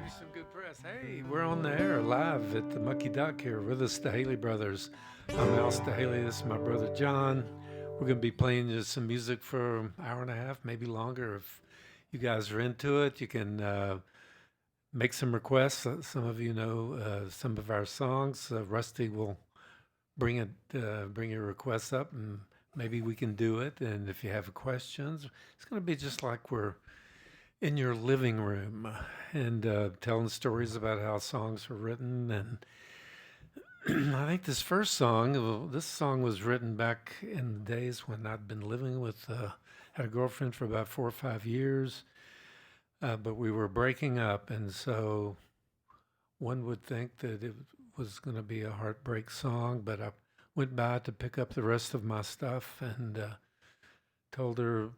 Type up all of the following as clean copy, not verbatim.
Some good press. Hey, we're on the air live at the Mucky Dock here with the Staehely brothers. I'm Al Staehely. This is my brother John. We're going to be playing just some music for an hour and a half, maybe longer. If you guys are into it, you can make some requests. Some of you know some of our songs. Rusty will bring your requests up, and maybe we can do it. And if you have questions, it's going to be just like we're in your living room and telling stories about how songs were written. And I think this song was written back in the days when I'd been living with, had a girlfriend for about 4 or 5 years, but we were breaking up. And so one would think that it was going to be a heartbreak song, but I went by to pick up the rest of my stuff and told her,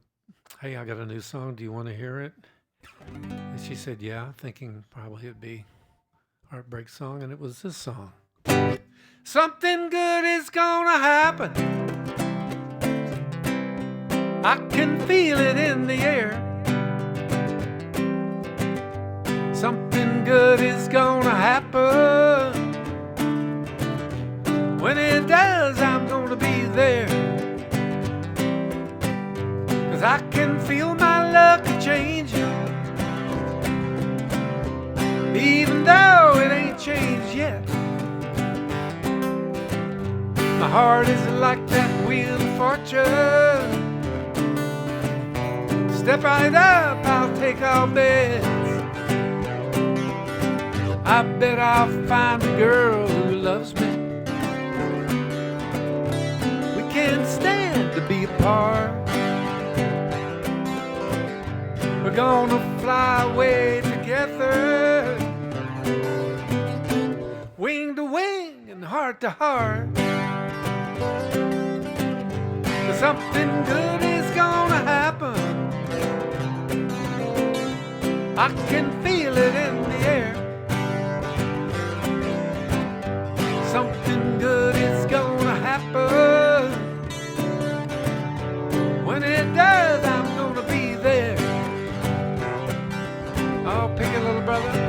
"Hey, I got a new song. Do you want to hear it?" And she said, "Yeah," thinking probably it'd be a heartbreak song, and it was this song. Something good is gonna happen. I can feel it in the air. Something good is gonna happen. When it does, I'm gonna be there. 'Cause I can feel my luck changing, even though it ain't changed yet. My heart is like that wheel of fortune. Step right up, I'll take all bets. I bet I'll find a girl who loves me. We can't stand to be apart. We're gonna fly away together, wing to wing and heart to heart. 'Cause something good is gonna happen. I can feel it in the air. Something good is gonna happen. When it does, I'm gonna be there. Oh, pick it, little brother.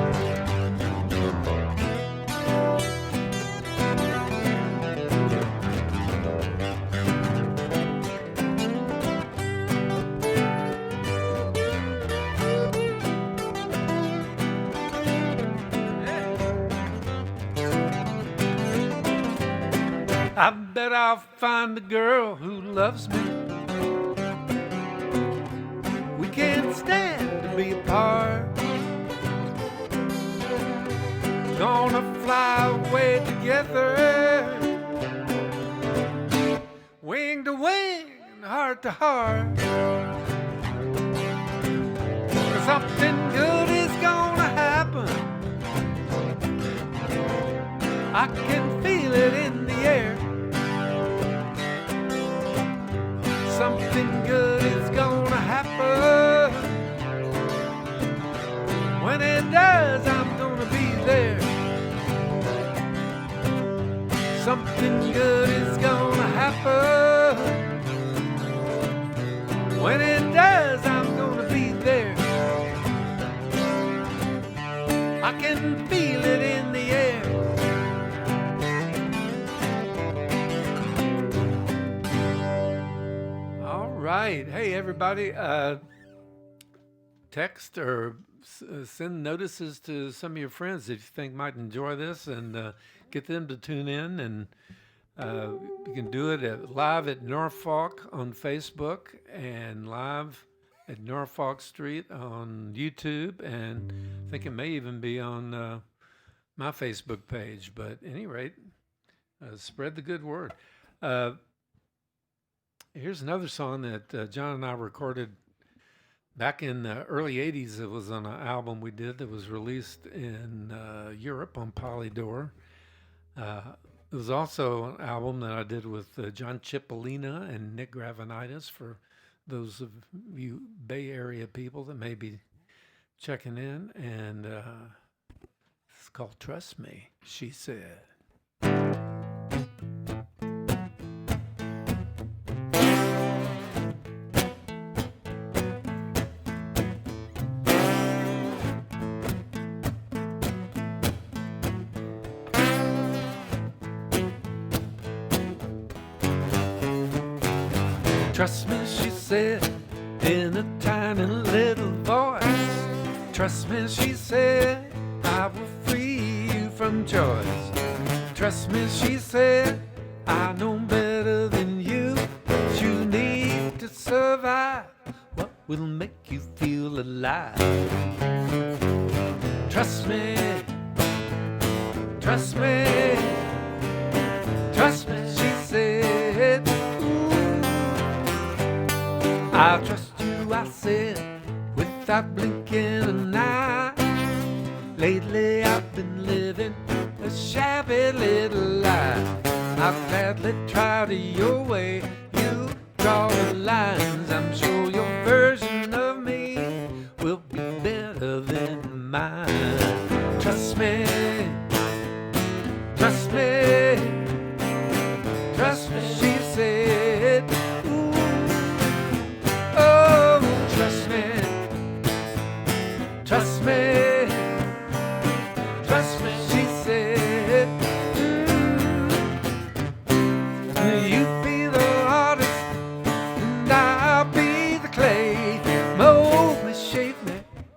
I bet I'll find a girl who loves me. We can't stand to be apart. Gonna fly away together, wing to wing and heart to heart. 'Cause something good is gonna happen. I can feel it in the air. Something good is gonna happen. When it does, I'm gonna be there. Something good is gonna happen. When it does, I'm gonna be there. I can feel it in the air. All right. Hey, everybody. Text or send notices to some of your friends that you think might enjoy this, and get them to tune in. And you can do it live at Norfolk on Facebook and live at Norfolk Street on YouTube, and I think it may even be on my Facebook page. But at any rate, spread the good word. Here's another song that John and I recorded back in the early 80s. It was on an album we did that was released in Europe on Polydor. It was also an album that I did with John Cipollina and Nick Gravenitis, for those of you Bay Area people that may be checking in. And it's called Trust Me, She Said. Trust me, she said, in a tiny little voice. Trust me, she said, I will free you from choice. Trust me, she said, I know better than you. What you need to survive, what will make you feel alive. Trust me, trust me, trust me, she said. Ooh, I'll trust you, I said, without blinking an eye. Lately I've been living a shabby little life. I'll gladly try to your way. You draw the lines. I'm sure your version of me will be better than mine. Trust me, trust me, trust me, she said. Ooh, oh, trust me, trust me, trust me, she said. You be the artist and I'll be the clay. Mold me, shape me,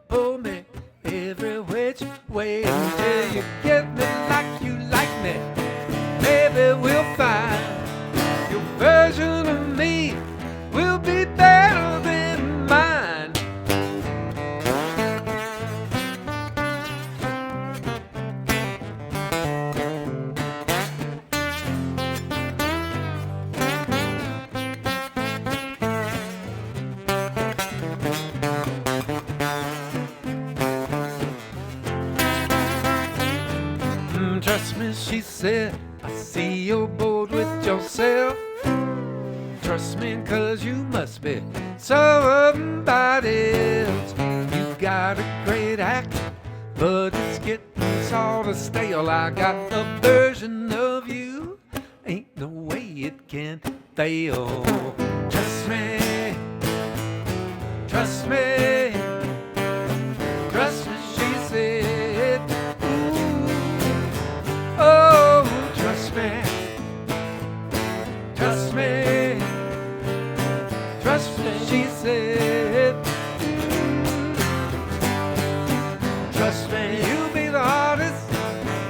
pull me every which way until you get me like you like me. Maybe we'll find your version of me will be better than mine. Trust me, she said, I see you're bored with yourself. Trust me, cause you must be somebody else. You got a great act, but it's getting sort of stale. I got a version of you, ain't no way it can fail. Trust me, trust me, trust me, she said. Oh, trust me, trust me, trust me, she said. Trust me, you be the artist.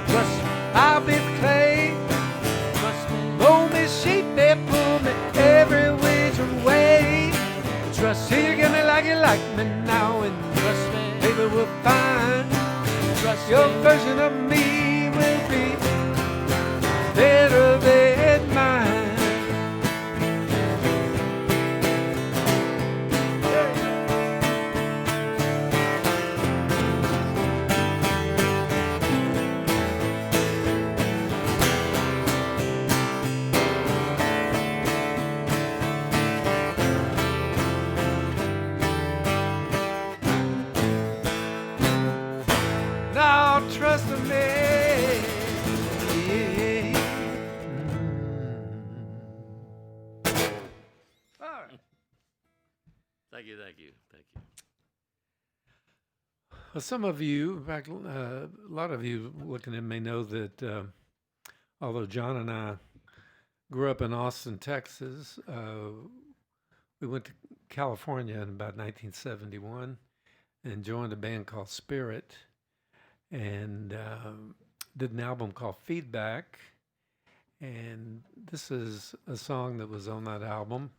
Trust me, I'll be the clay. Trust me, mold me, shape me, pull me every which way. Trust me, you get me like you like me now, and trust me, maybe we'll find. Trust your version of me will be better than mine. Now trust me. Thank you, thank you, thank you. Well, some of you, in fact, a lot of you looking at may know that although John and I grew up in Austin, Texas, we went to California in about 1971 and joined a band called Spirit and did an album called Feedback. And this is a song that was on that album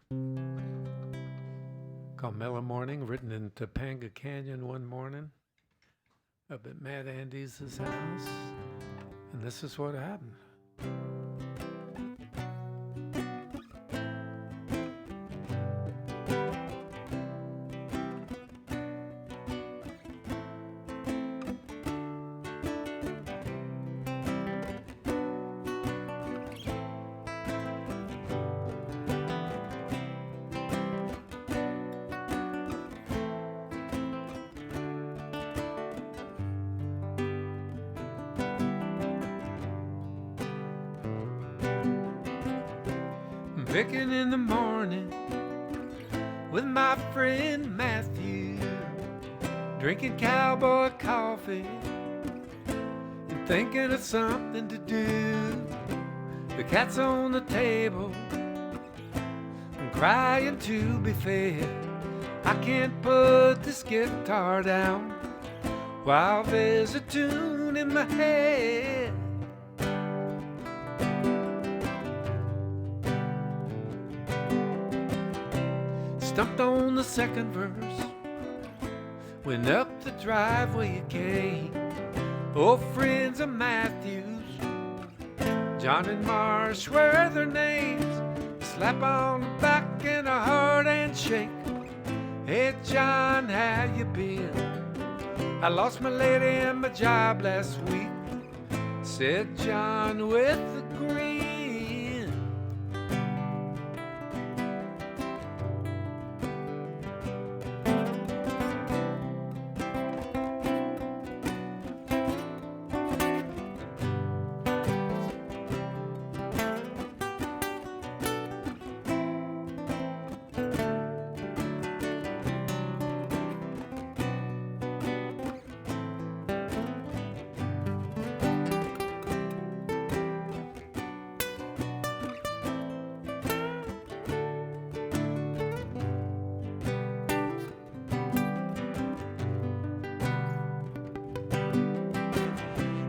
called Mellow Morning, written in Topanga Canyon one morning up at Matt Andy's house. And this is what happened. Picking in the morning with my friend Matthew, drinking cowboy coffee and thinking of something to do. The cat's on the table, crying to be fed. I can't put this guitar down while there's a tune in my head. Stumped on the second verse, went up the driveway again. Old friends of Matthews, John and Marsh were their names. Slap on the back and a hard handshake. Hey John, how you been? I lost my lady and my job last week, said John with a grin.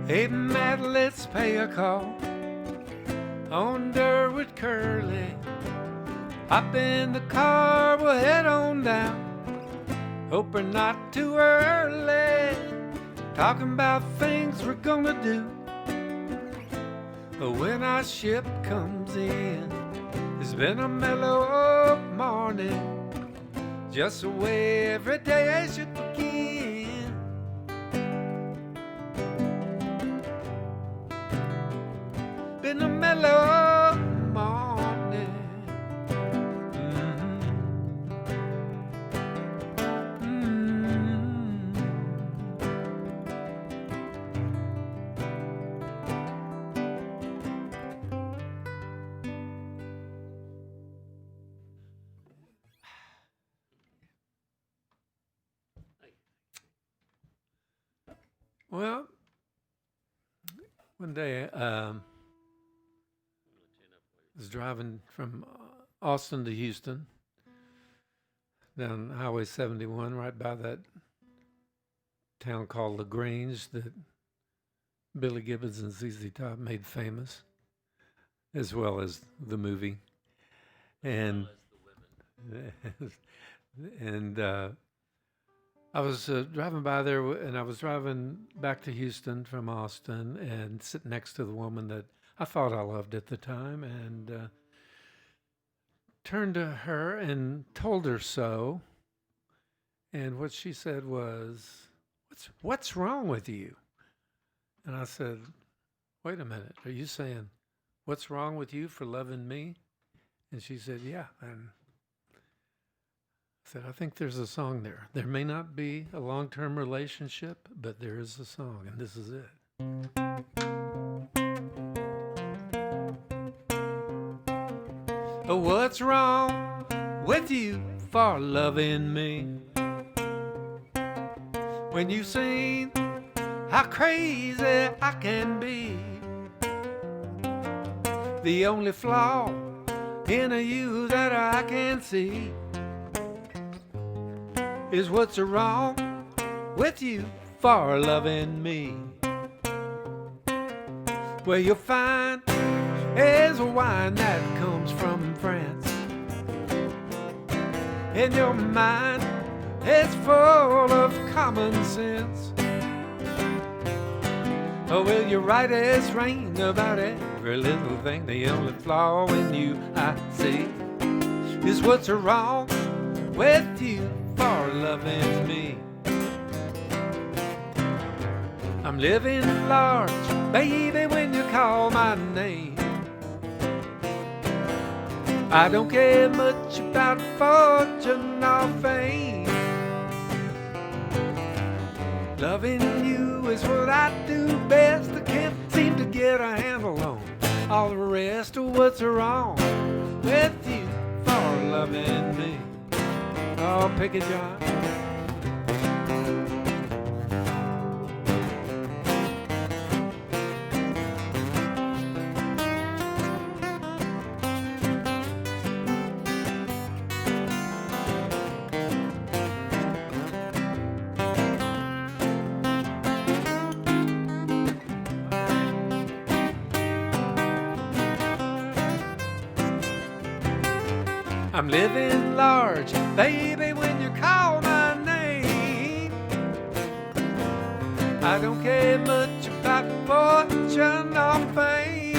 Hey Matt, let's pay a call on Durwood Curly. Hop in the car, we'll head on down. Hope we're not too early, talking about things we're gonna do when our ship comes in. It's been a mellow morning, just the way every day should begin. Been a mellow morning. Well, one day I was driving from Austin to Houston down Highway 71, right by that town called LaGrange that Billy Gibbons and ZZ Top made famous, as well as the movie. And I was driving by there, and I was driving back to Houston from Austin, and sitting next to the woman that I thought I loved at the time, and turned to her and told her so. And what she said was, "What's wrong with you?" And I said, "Wait a minute, are you saying what's wrong with you for loving me?" And she said, "Yeah." And I said, "I think there's a song there. There may not be a long-term relationship, but there is a song, and this is it." What's wrong with you for loving me? When you've seen how crazy I can be, the only flaw in you that I can see is what's wrong with you for loving me. Well, you'll find there's a wine that comes from France, and your mind is full of common sense. Oh, well, you're right as rain about every little thing. The only flaw in you I see is what's wrong with you for loving me. I'm living large, baby, when you call my name. I don't care much about fortune or fame. Loving you is what I do best. I can't seem to get a handle on all the rest of what's wrong with you for loving me. Oh, pick it, John. I'm living large, baby, when you call my name. I don't care much about fortune or fame.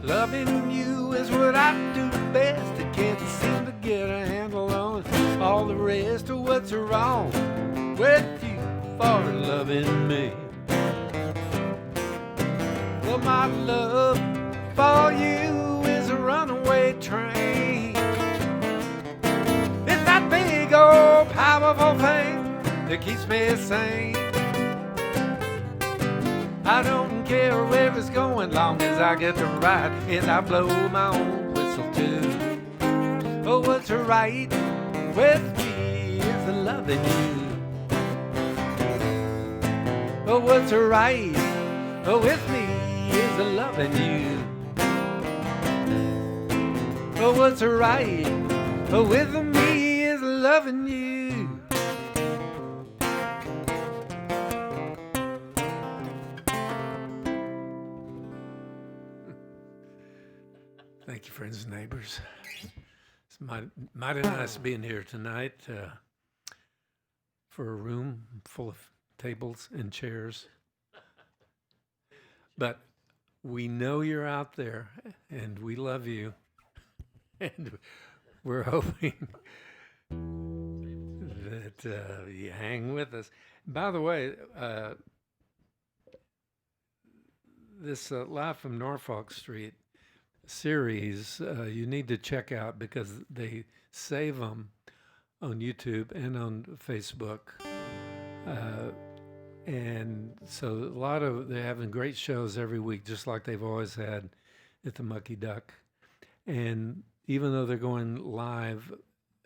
Loving you is what I do best. I can't seem to get a handle on all the rest of what's wrong with you for loving me. Well, my love for you is a runaway train. It's that big old powerful thing that keeps me sane. I don't care where it's going, long as I get to ride and I blow my own whistle too. Oh, what's right with me is loving you. Oh, what's right with me is loving you. Oh, what's right with me is loving you. Thank you, friends and neighbors. It's mighty nice being here tonight for a room full of tables and chairs. But we know you're out there, and we love you, and we're hoping that you hang with us. By the way, this Live from Norfolk Street series you need to check out because they save them on YouTube and on Facebook. And so they're having great shows every week, just like they've always had at the Mucky Duck. And even though they're going live,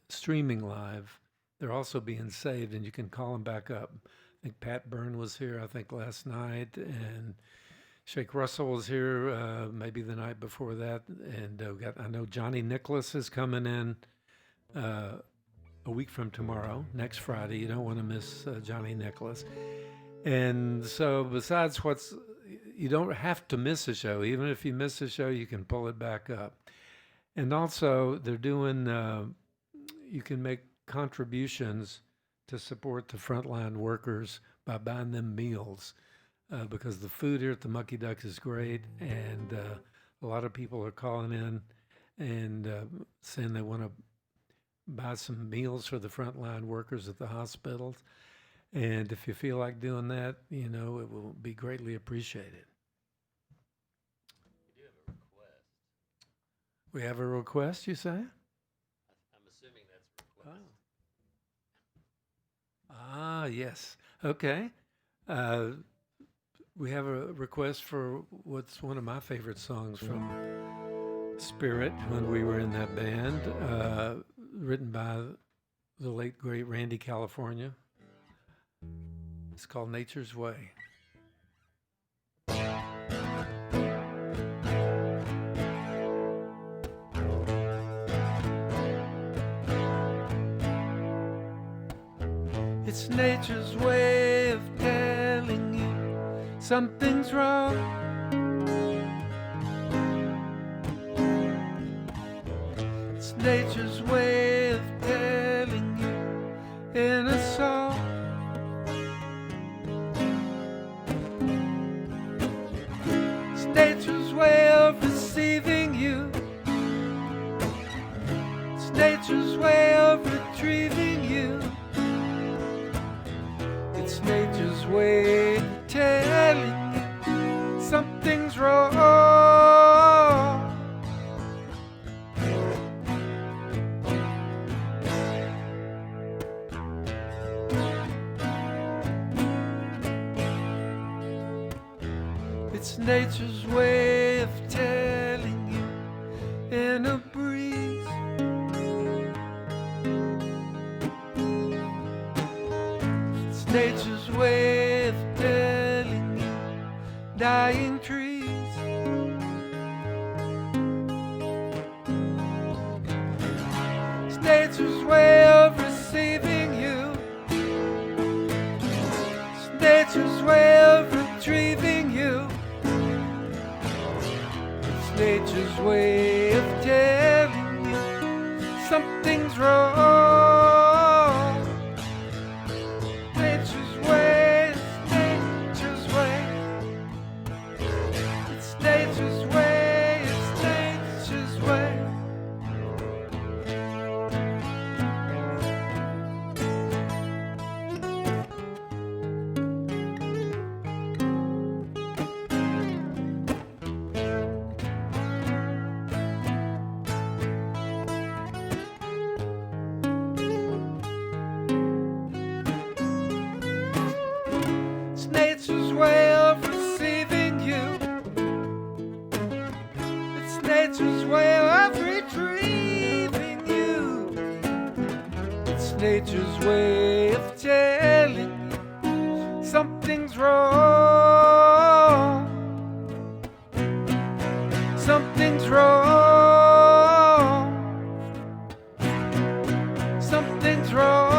streaming live, they're also being saved, and you can call them back up. I think Pat Byrne was here, I think, last night, and Shake Russell was here maybe the night before that. And I know Johnny Nicholas is coming in a week from tomorrow, next Friday. You don't want to miss Johnny Nicholas. And so besides you don't have to miss a show. Even if you miss a show, you can pull it back up. And also they're doing, you can make contributions to support the frontline workers by buying them meals because the food here at the Mucky Duck is great. And a lot of people are calling in and saying they want to buy some meals for the frontline workers at the hospitals. And if you feel like doing that, it will be greatly appreciated. We do have a request. We have a request, you say? I'm assuming that's request. Ah, yes. Okay. We have a request for what's one of my favorite songs from Spirit when we were in that band, written by the late, great Randy California. It's called Nature's Way. It's nature's way of telling you something's wrong. It's nature's way of telling you in a song. It's nature's way of receiving you. It's nature's way of retrieving you. It's nature's way of telling you something's wrong. It's nature's way of telling you in a breeze. It's nature's way of telling you dying trees. It's nature's way of receiving you. It's nature's way of retrieving you. Nature's way of telling Something's wrong. Nature's way, it's nature's way. It's nature's way, it's nature's way. It's nature's way of receiving you. It's nature's way of retrieving you. It's nature's way of telling you something's wrong. Something's wrong. Something's wrong.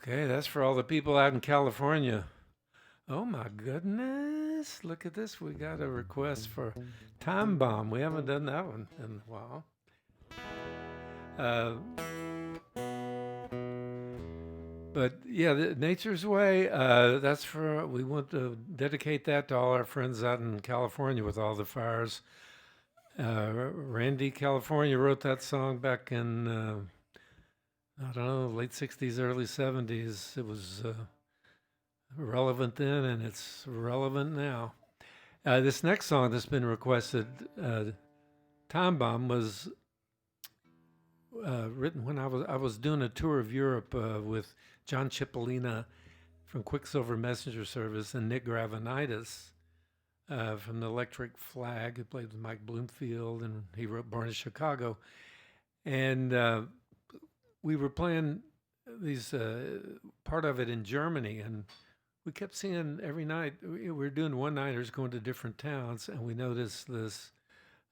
Okay, that's for all the people out in California. Oh my goodness, look at this. We got a request for Time Bomb. We haven't done that one in a while. But yeah, Nature's Way, that's for, we want to dedicate that to all our friends out in California with all the fires. Randy, California, wrote that song back in, I don't know, late 60s, early 70s. It was relevant then, and it's relevant now. This next song that's been requested, Time Bomb, was written when I was doing a tour of Europe with John Cipollina from Quicksilver Messenger Service and Nick Gravenitis from the Electric Flag, who played with Mike Bloomfield, and he wrote Born in Chicago. And we were playing these part of it in Germany, and we kept seeing every night. We were doing one-nighters going to different towns, and we noticed this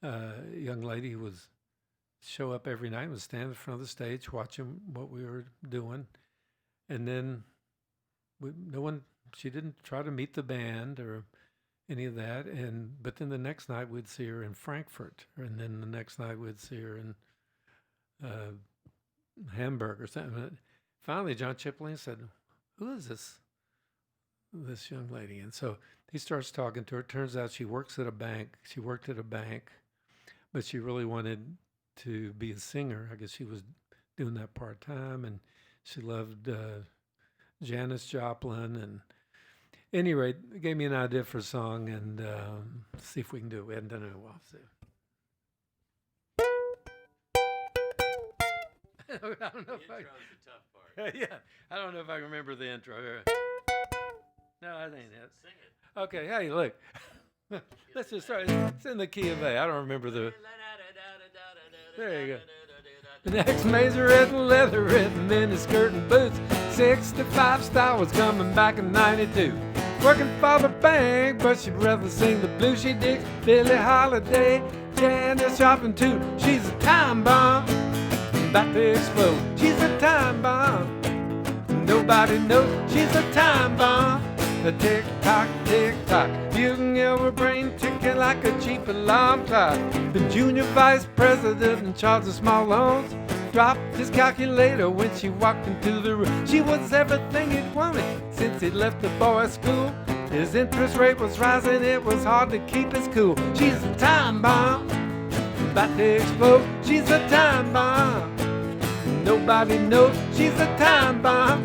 young lady who was show up every night and would stand in front of the stage watching what we were doing. And then she didn't try to meet the band or any of that. But then the next night we'd see her in Frankfurt, and then the next night we'd see her in Hamburg or something. Finally, John Cipollina said, "Who is this young lady?" And so he starts talking to her. Turns out she works at a bank. She worked at a bank, but she really wanted to be a singer. I guess she was doing that part-time, and she loved Janis Joplin. And at any rate, it gave me an idea for a song, and see if we can do it. We hadn't done it in a while. So. I don't know if The intro's the tough part. yeah, I don't know if I can remember the intro. No, that ain't it. Sing it. Okay, hey, look. Let's just start. It's in the key of A. I don't remember the... There you go. The next majorette and leatherette and miniskirt and boots. 65 style was coming back in 92. Working for the bank, but she'd rather sing the blues. She digs Billie Holiday, Janis Joplin too. She's a time bomb, about to explode. She's a time bomb, nobody knows. She's a time bomb. A tick-tock, tick-tock. You can hear her brain ticking like a cheap alarm clock. The junior vice president in charge of small loans dropped his calculator when she walked into the room. She was everything he'd wanted since he'd left the boys' school. His interest rate was rising, it was hard to keep his cool. She's a time bomb, about to explode. She's a time bomb, nobody knows. She's a time bomb.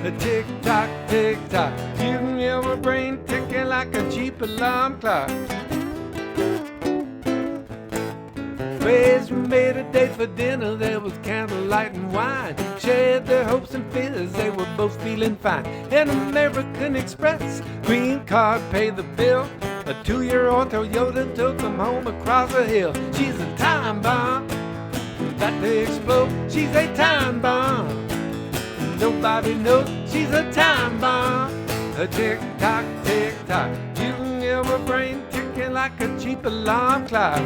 A tick-tock, tick-tock. You can hear her brain ticking like a cheap alarm clock. Friends made a date for dinner. There was candlelight and wine. Shared their hopes and fears. They were both feeling fine. An American Express green card paid the bill. A 2-year-old Toyota took them home across the hill. She's a time bomb, about to explode. She's a time bomb, nobody knows. She's a time bomb. A tick-tock, tick-tock. You can hear her brain ticking like a cheap alarm clock.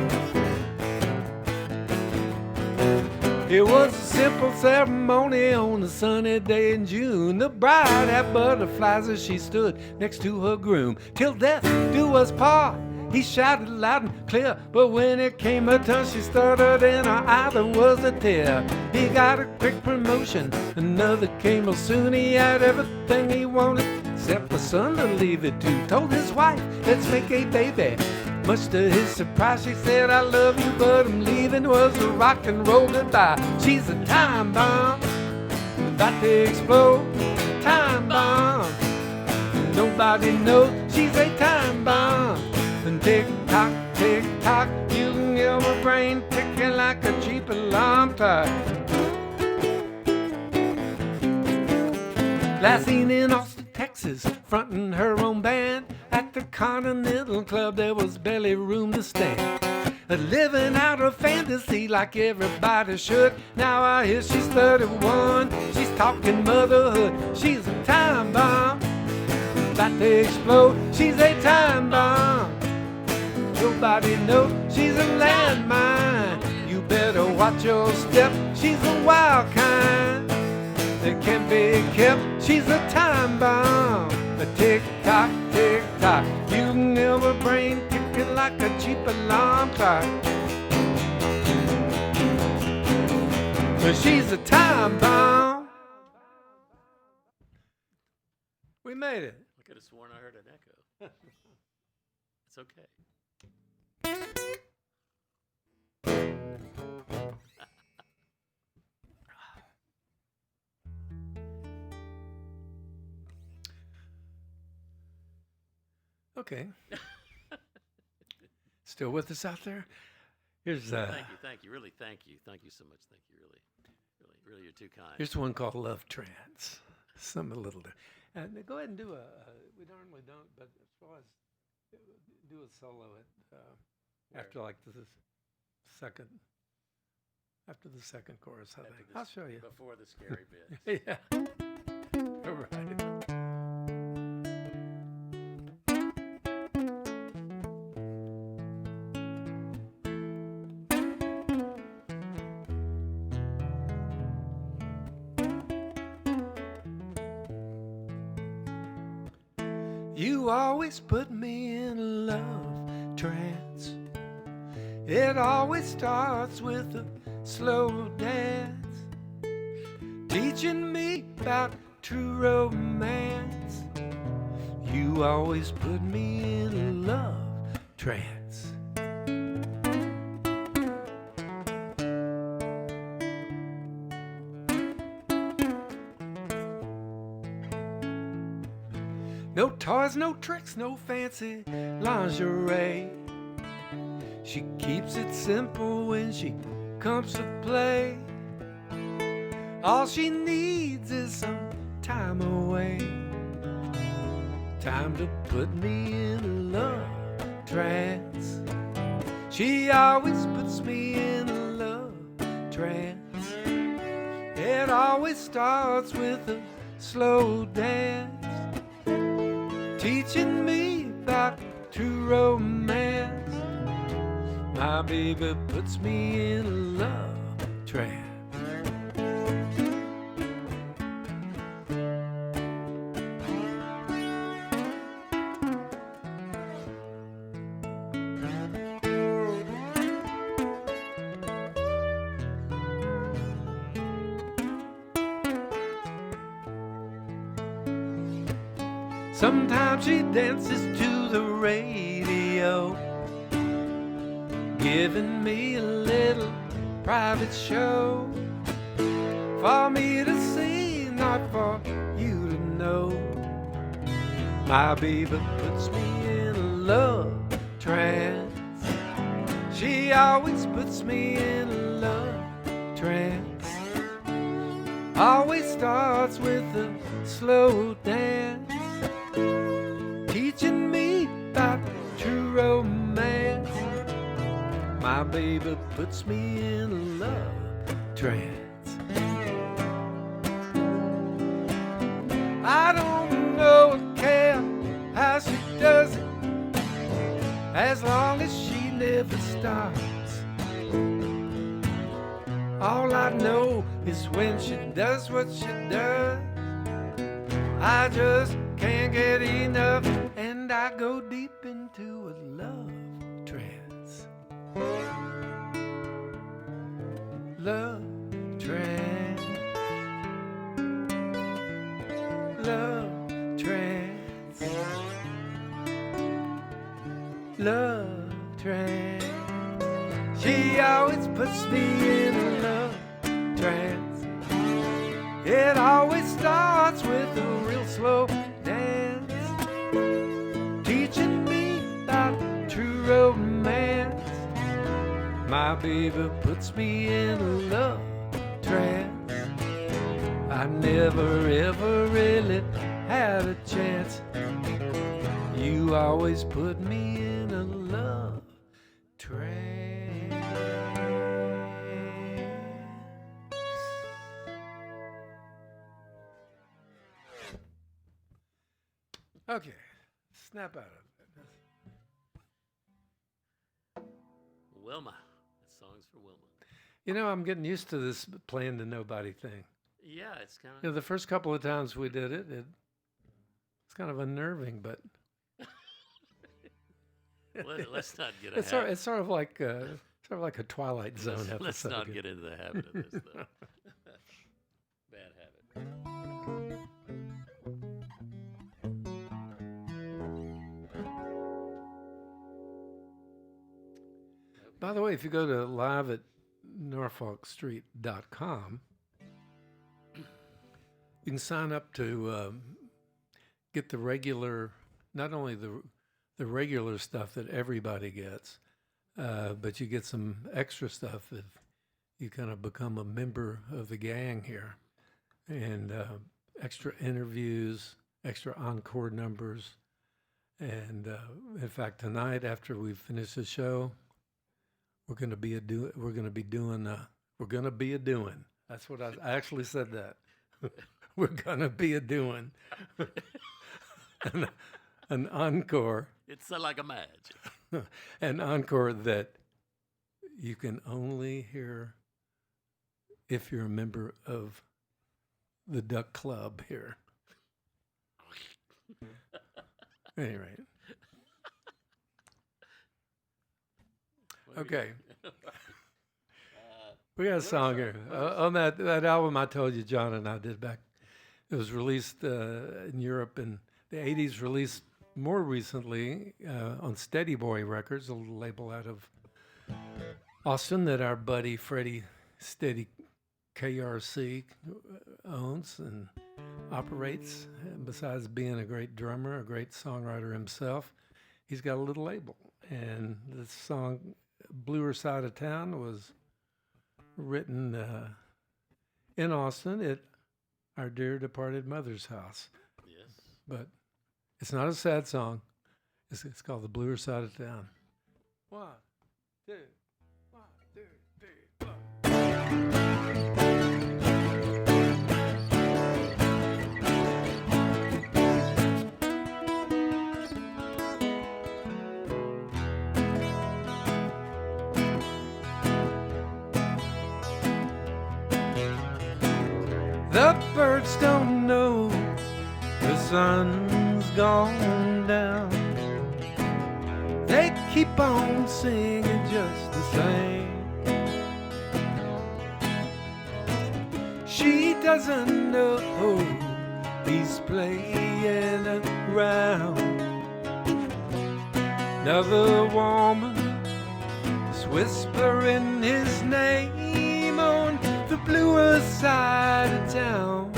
It was a simple ceremony on a sunny day in June. The bride had butterflies as she stood next to her groom. Till death do us part, he shouted loud and clear. But when it came her turn, she stuttered, in her eye there was a tear. He got a quick promotion, another came real soon. He had everything he wanted except a son to leave it to. Told his wife, let's make a baby. Much to his surprise, she said, I love you, but I'm leaving. Was a rock and roll goodbye. She's a time bomb, about to explode. Time bomb, nobody knows she's a time bomb. And tick tock, you can hear my brain ticking like a cheap alarm clock. Last seen in Austin, Texas, fronting her own band. At the Continental Club, there was barely room to stand. Living out her fantasy like everybody should. Now I hear she's 31, she's talking motherhood. She's a time bomb, about to explode. She's a time bomb, nobody knows she's a landmine. You better watch your step, she's a wild kind that can't be kept. She's a time bomb, a tick-tock, tick-tock. You can hear her brain ticking like a cheap alarm clock. But she's a time bomb. We made it. I could have sworn I heard an echo. It's okay. Okay. Still with us out there? Here's Thank you, really, thank you so much, thank you, really, you're too kind. here's one called Love Trance. Something a little different. Go ahead and do we normally don't, but as far as do a solo after like the second chorus, I think. I'll show you. Before the scary bit. Yeah. All right. You always put me in a love trance. It always starts with a slow dance, teaching me about true romance. You always put me in a love trance. No toys, no tricks, no fancy lingerie. She keeps it simple when she comes to play. All she needs is some time away. Time to put me in a love trance. She always puts me in a love trance. It always starts with a slow dance, teaching me about true romance. My baby puts me in a love trance. Sometimes she dances to the radio, giving me a little private show for me to see, not for you to know. My baby puts me in a love trance. She always puts me in a love trance. Always starts with a slow dance, teaching me about true romance. My baby puts me in a love trance. I don't know or care how she does it, as long as she never stops. All I know is when she does what she does, I just can't get enough, and I go deep into a love trance. Love trance. Love trance. Love trance. She always puts me in a love trance. It always starts with a real slow dance, teaching me about true romance. My baby puts me in a love trance. I never ever really had a chance. You always put me in a love trance. Okay, snap out of it. Wilma. That song's for Wilma. You know, I'm getting used to this playing to nobody thing. Yeah, it's kind You know, of. the first couple of times we did it, it's kind of unnerving, but Let's not get it's ahead. sort of like a Twilight Zone episode. Let's not get into the habit of this, though. Bad habit. By the way, if you go to live at norfolkstreet.com, you can sign up to get the regular, not only the regular stuff that everybody gets, but you get some extra stuff if you kind of become a member of the gang here, and extra interviews, extra encore numbers, and in fact, tonight after we finish the show, we're going to be doing. That's what I actually said that. We're going to be doing an encore. It's like a match. An encore that you can only hear if you're a member of the Duck Club here. Anyway. Okay. We got a song here. On that album I told you John and I did back. It was released in Europe in the 80s, released more recently on Steady Boy Records, a little label out of Austin that our buddy Freddie Steady KRC owns and operates. And besides being a great drummer, a great songwriter himself, he's got a little label. And this song, Bluer Side of Town, was written in Austin at our dear departed mother's house. Yes. But it's not a sad song. It's called The Bluer Side of Town. 1, 2, 1, 2, 3, 4. The birds don't know the sun's gone down. They keep on singing just the same. She doesn't know he's playing around. Another woman is whispering his name on the bluer side of town.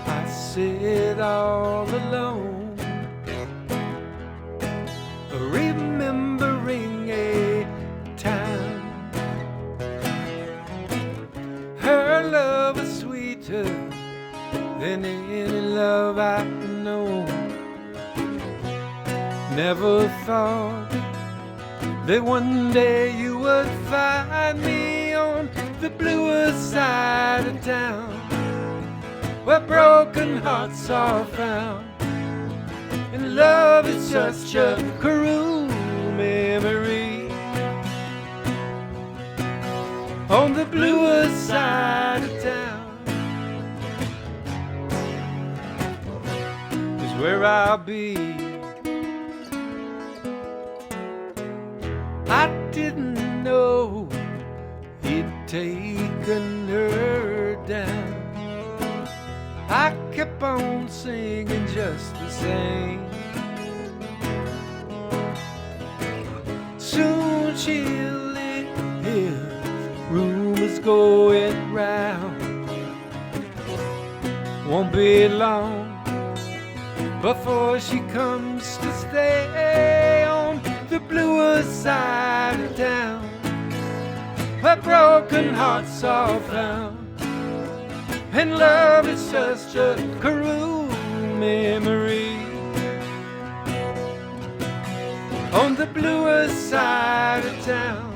I sit all alone, remembering a time. Her love was sweeter than any love I've known. Never thought that one day you would find me on the bluer side of town, where broken hearts are found, and love is such a cruel memory. On the bluest side of town is where I'll be. I didn't know he'd taken her down. I kept on singing just the same. Soon she'll hear rumors going round. Won't be long before she comes to stay on the bluest side of town, where broken hearts are found, and love is just a cruel memory. On the bluest side of town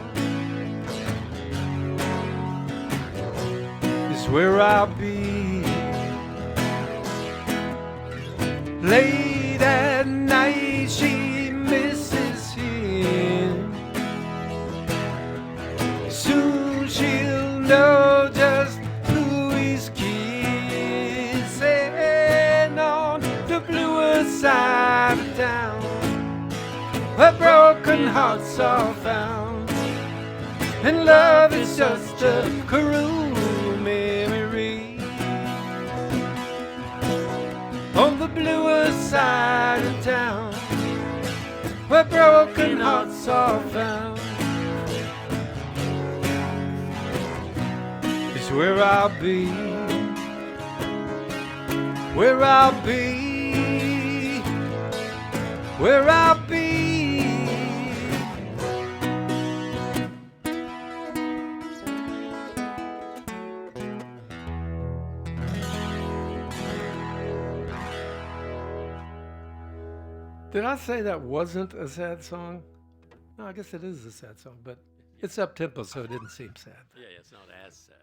is where I'll be. Late at night she misses him. Soon she'll know just who he's kissing on the bluest side of town, where broken hearts are found, and love is just a cruel memory. On the bluest side of town, where broken hearts are found, is where I'll be, where I'll be, where I'll be. Did I say that wasn't a sad song? No, I guess it is a sad song, but it's up-tempo, so it didn't seem sad. Yeah, it's not as sad.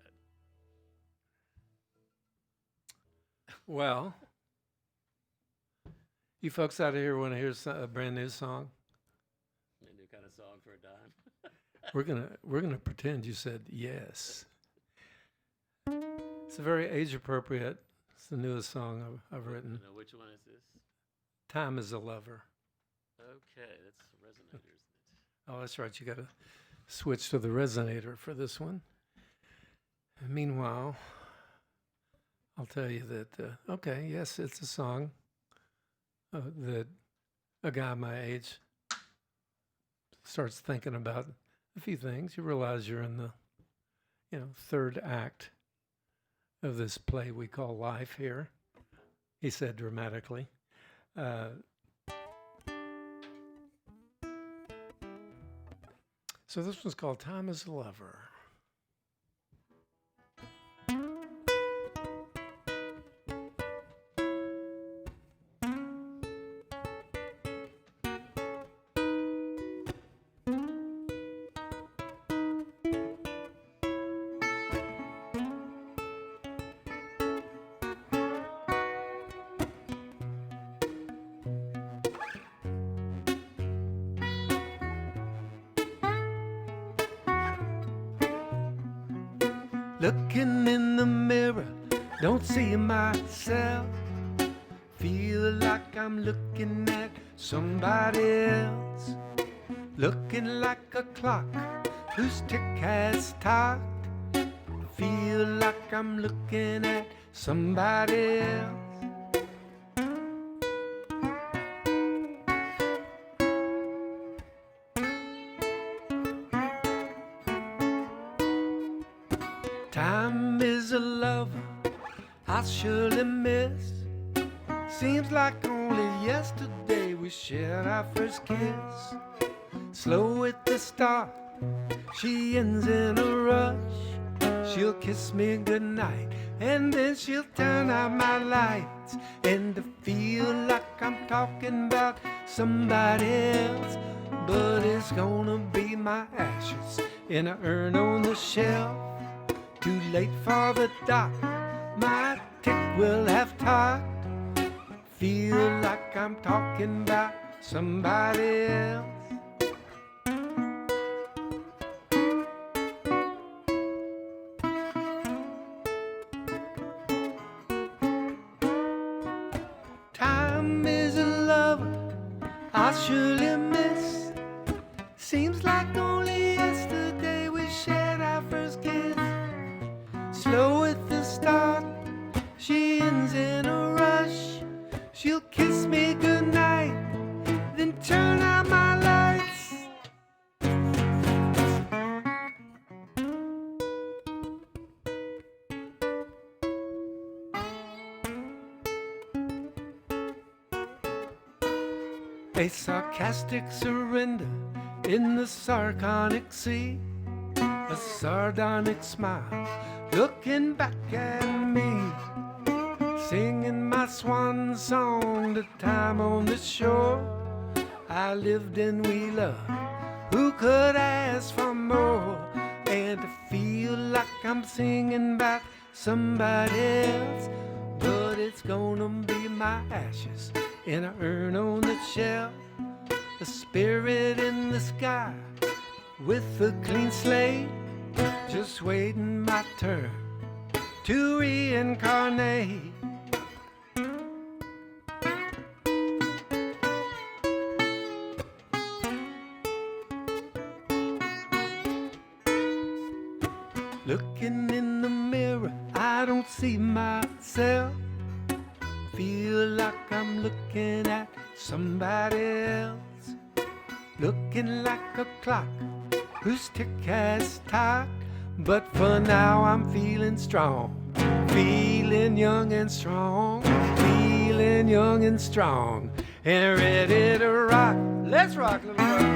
Well, you folks out of here want to hear a brand new song? A new kind of song for a dime. We're gonna pretend you said yes. It's a very age-appropriate. It's the newest song I've written. Now, which one is this? Time is a Lover. Okay, that's the resonator, isn't it? Oh, that's right. You got to switch to the resonator for this one. And meanwhile, I'll tell you that, okay, yes, it's a song that a guy my age starts thinking about a few things. You realize you're in the, third act of this play we call life here, he said dramatically. So this one's called Time is a Lover. Looking in the mirror, don't see myself. Feel like I'm looking at somebody else. Looking like a clock whose tick has tocked. Feel like I'm looking at somebody else. Time is a lover I surely miss. Seems like only yesterday we shared our first kiss. Slow at the start, she ends in a rush. She'll kiss me goodnight and then she'll turn out my lights. And I feel like I'm talking about somebody else, but it's gonna be my ashes in an urn on the shelf. Too late for the dock, my tick will have talked. Feel like I'm talking about somebody else. I'll surely miss. Seems like only yesterday we shared our first kiss. Slow at the start, she ends in a rush. She'll kiss me goodnight, then turn out my lights. A sarcastic surrender in the sardonic sea. A sardonic smile looking back at me. Singing my swan song, the time on the shore. I lived and we loved, who could ask for more? And to feel like I'm singing about somebody else, but it's gonna be my ashes in an urn on the shelf. A spirit in the sky with a clean slate, just waiting my turn to reincarnate. Looking in the mirror, I don't see myself. Feel like I'm looking at somebody else. Looking like a clock whose tick has ticked. But for now I'm feeling strong. Feeling young and strong. Feeling young and strong. And ready to rock. Let's rock, little rock.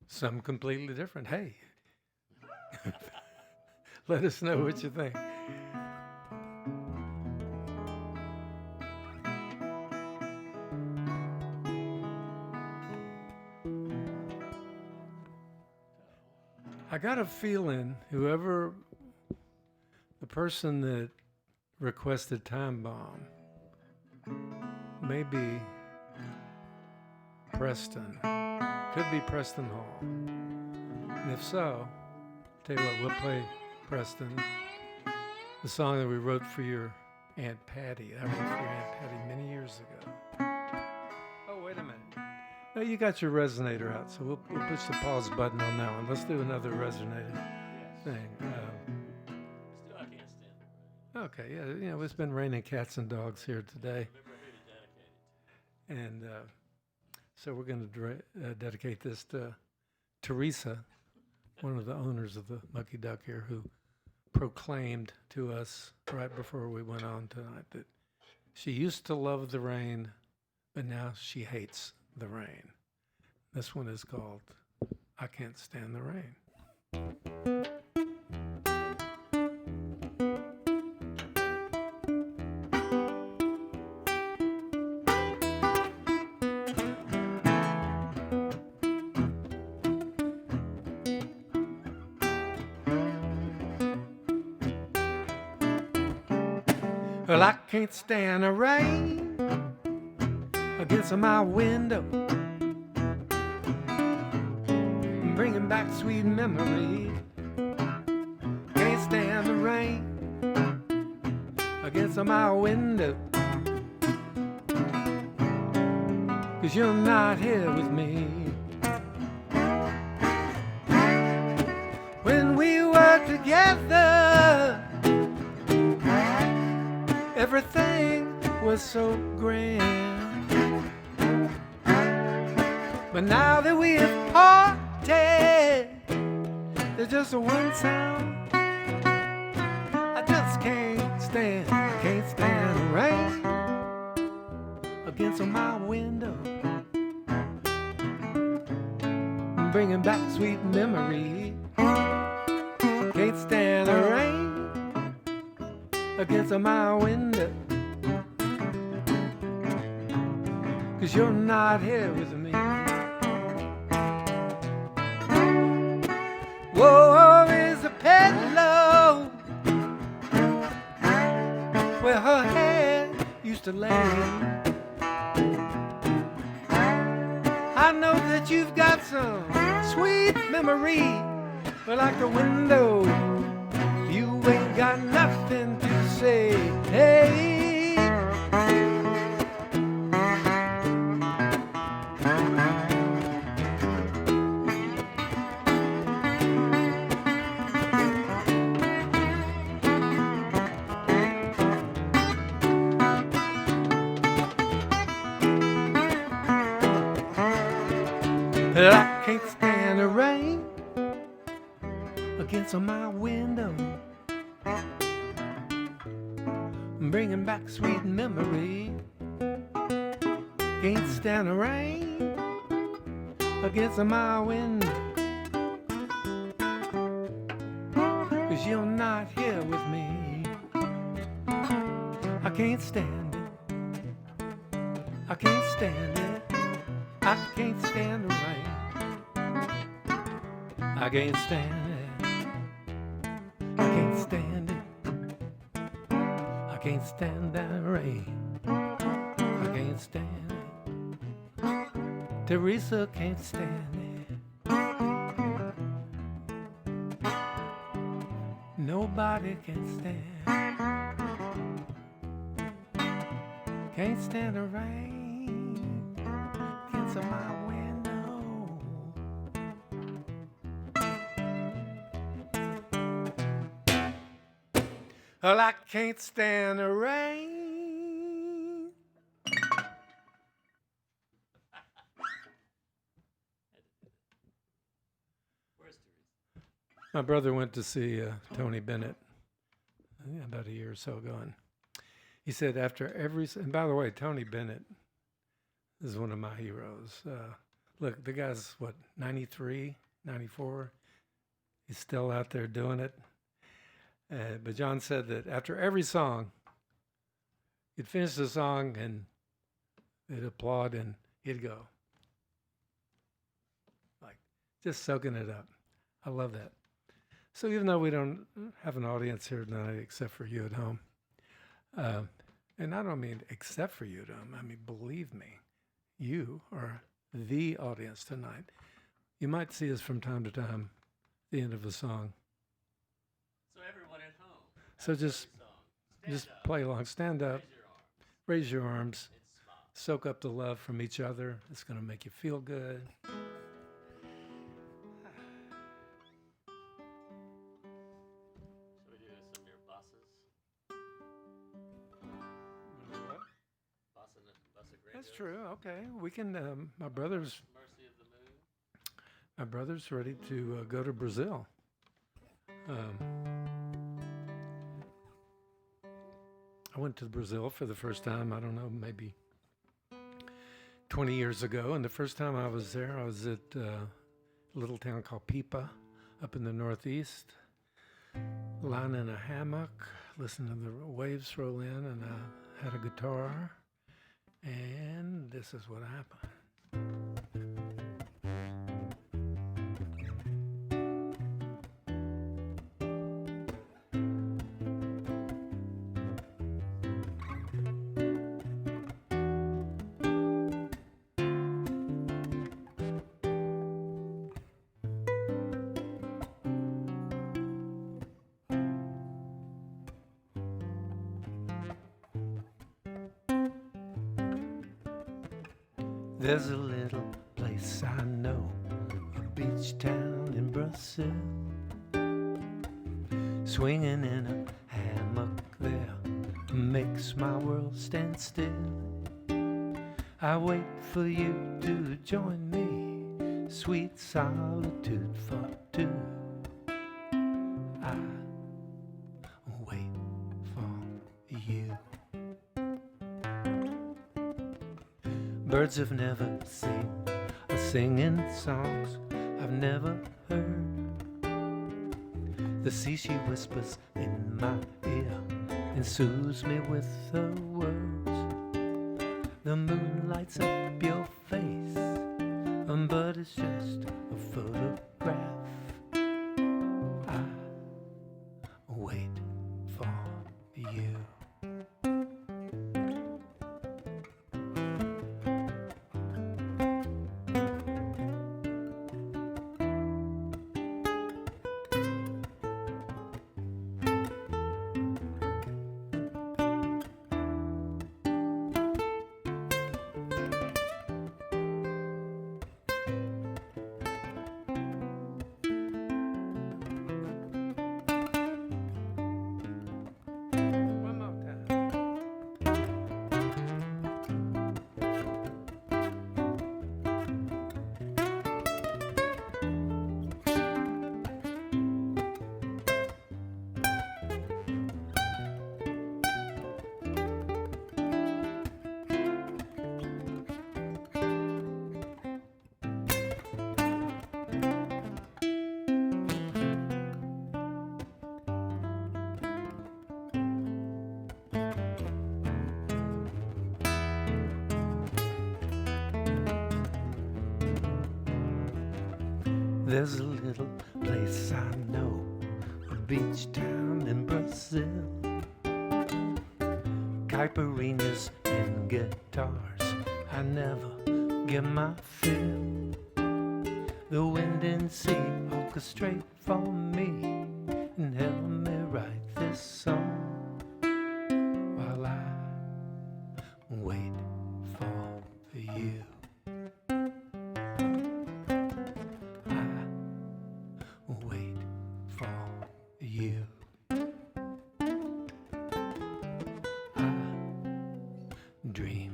Something completely different. Hey, let us know what you think. I got a feeling whoever, the person that requested Time Bomb, maybe Preston. Could be Preston Hall. And if so, tell you what, we'll play Preston, the song that we wrote for your Aunt Patty. I wrote for your Aunt Patty many years ago. Oh, wait a minute. No, you got your resonator out, so we'll push the pause button on that one. Let's do another resonator thing. I can't stand it. Okay, yeah, you know, it's been raining cats and dogs here today. Remember who to dedicate it to. And so we're going to dedicate this to Teresa, one of the owners of the Mucky Duck here, who proclaimed to us right before we went on tonight that she used to love the rain, but now she hates the rain. This one is called I Can't Stand the Rain. Well, I can't stand the rain against my window, bringing back sweet memories. Can't stand the rain against my window, 'cause you're not here with me. When we were together, everything was so grand. But now that we have parted, there's just one sound I just can't stand. I can't stand the rain against my window, bringing back sweet memories. Can't stand the rain against my window, 'cause you're not here with me. Whoa, is a pillow where her head used to lay. I know that you've got some sweet memory, but like the window, you ain't got nothing to say. Hey. I can't stand the rain against my window, bringing back sweet memory. Can't stand the rain against my window, 'cause you're not here with me. I can't stand it. I can't stand it. I can't stand the rain. I can't stand it. I can't stand it. I can't stand that rain. I can't stand it. Teresa can't stand it. Nobody can stand. Can't stand the rain against my window. Well, I can't stand the rain. Where's Teresa? My brother went to see Tony Bennett about a year or so ago, and he said after every, and by the way, Tony Bennett is one of my heroes. Look, the guy's, what, 93, 94? He's still out there doing it. But John said that after every song, he'd finish the song and they'd applaud and he'd go. Like, just soaking it up. I love that. So even though we don't have an audience here tonight except for you at home, and I don't mean except for you at home, I mean, believe me, you are the audience tonight. You might see us from time to time at the end of a song. So everyone at home. So just up, play along. Stand up, raise your arms. raise your arms, It's small. soak up the love from each other. It's going to make you feel good. Should we do some of your bosses? Bossa That's true. Okay, we can. My brother's Mercy of the Moon. my brother's ready to go to Brazil. I went to Brazil for the first time. I don't know, maybe 20 years ago. And the first time I was there, I was at a little town called Pipa, up in the northeast, lying in a hammock, listening to the waves roll in, and I had a guitar. And this is what happened. There's a little place I know, a beach town in Brazil, swinging in a hammock there, makes my world stand still. I wait for you to join me, sweet solitude for two. I wait for you. Birds have never seen a singing songs I've never heard. The sea, she whispers in my ear and soothes me with her words. The moon lights up your face, but it's just a photograph. I wait for you. One more time. There's a little place I know, a beach town in Brazil. Caipirinhas and guitars, I never get my fill. The wind and sea orchestrate for me and help me write this song while I wait for you. Wait for you. I dream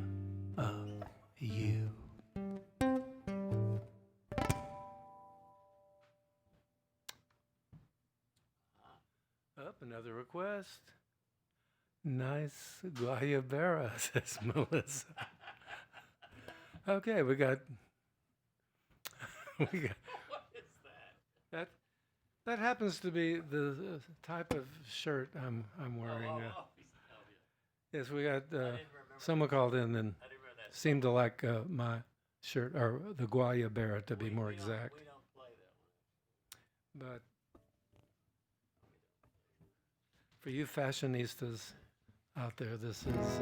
of you. Up, another request. Nice guayabera, says Melissa. Okay, we got. What is that? That happens to be the type of shirt I'm wearing. Yes, we got someone called in and I didn't remember that. seemed to like my shirt, or the guayabera to be more exact. We don't play that one. But for you fashionistas out there, this is.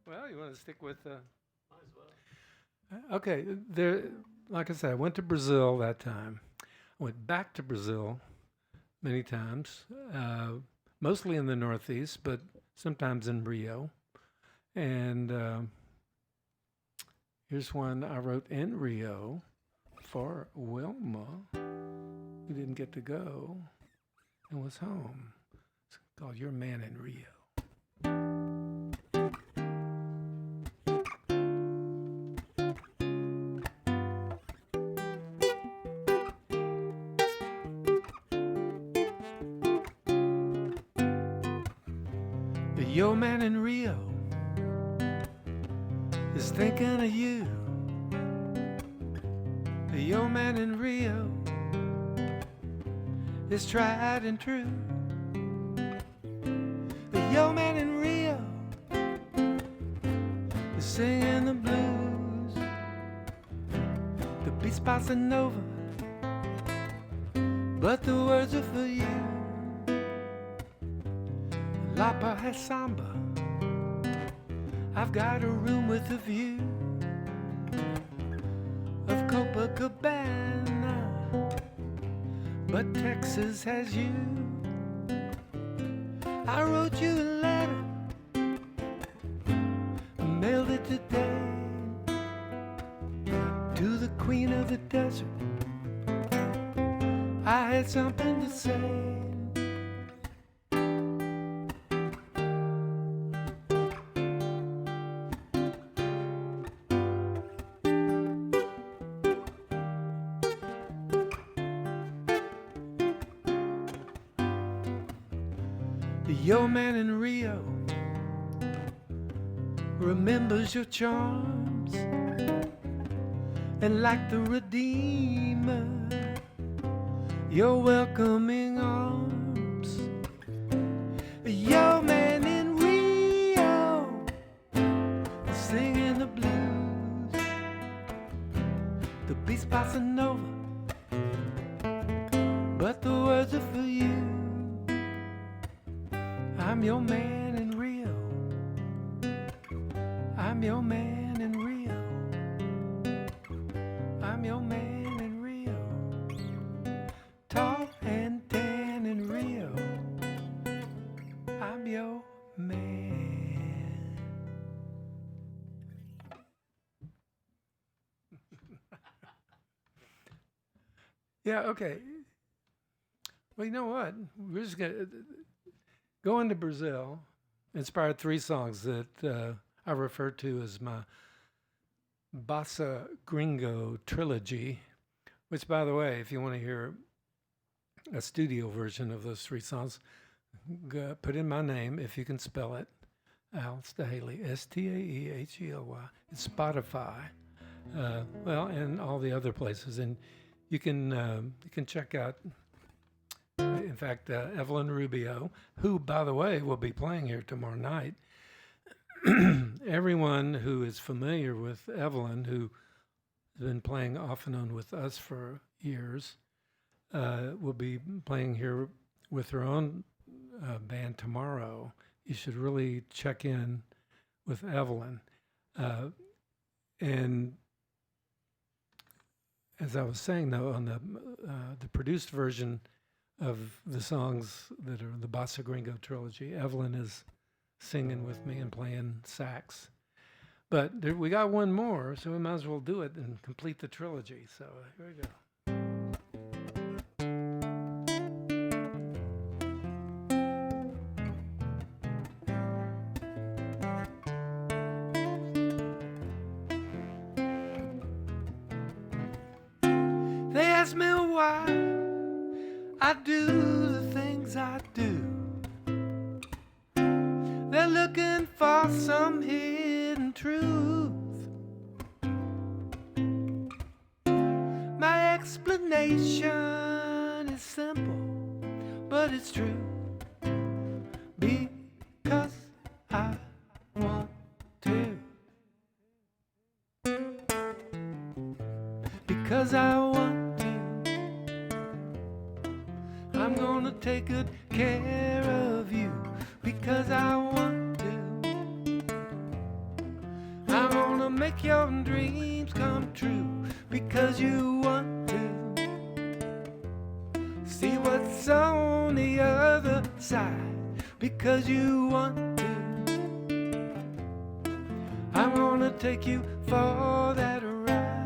Well, you want to stick with. Might as well. Okay, there. Like I said, I went to Brazil that time. I went back to Brazil many times, mostly in the Northeast, but sometimes in Rio. And here's one I wrote in Rio for Wilma, who didn't get to go and was home. It's called Your Man in Rio. Your man in Rio is thinking of you. Your man in Rio is tried and true. Your man in Rio is singing the blues. The beat's bossa nova, but the words are for you. Lapa has samba. I've got a room with a view of Copacabana, but Texas has you. I wrote you a letter, mailed it today to the Queen of answered. I had something to say. Your man in Rio remembers your charms, and like the Redeemer, your welcoming arms. Your man in Rio singing the blues, the beat's bossa nova, but the words are for you. I'm your man in Rio. I'm your man in Rio. I'm your man in Rio. Tall and tan in Rio. I'm your man. Yeah, okay. Well, you know what? We're just going to go into Brazil. Inspired 3 songs that I refer to as my Bossa Gringo trilogy, which, by the way, if you want to hear a studio version of those 3 songs, put in my name, if you can spell it, Al Staehely, Staehely. It's Spotify, and all the other places. And you can check out, in fact, Evelyn Rubio, who, by the way, will be playing here tomorrow night. Everyone who is familiar with Evelyn, who has been playing off and on with us for years, will be playing here with her own band tomorrow. You should really check in with Evelyn. And as I was saying, though, on the produced version of the songs that are the Bossa Gringo trilogy, Evelyn is singing with me and playing sax. But we got one more, so we might as well do it and complete the trilogy. So here we go. They ask me why I do the things I do. They're looking for some hidden truth. My explanation is simple, but it's true. Because I want to. Because I want to. I'm gonna take good care of you. Because I want to. I'm gonna make your dreams come true. Because you want to. See what's on the other side. Because you want to. I'm gonna take you for that ride.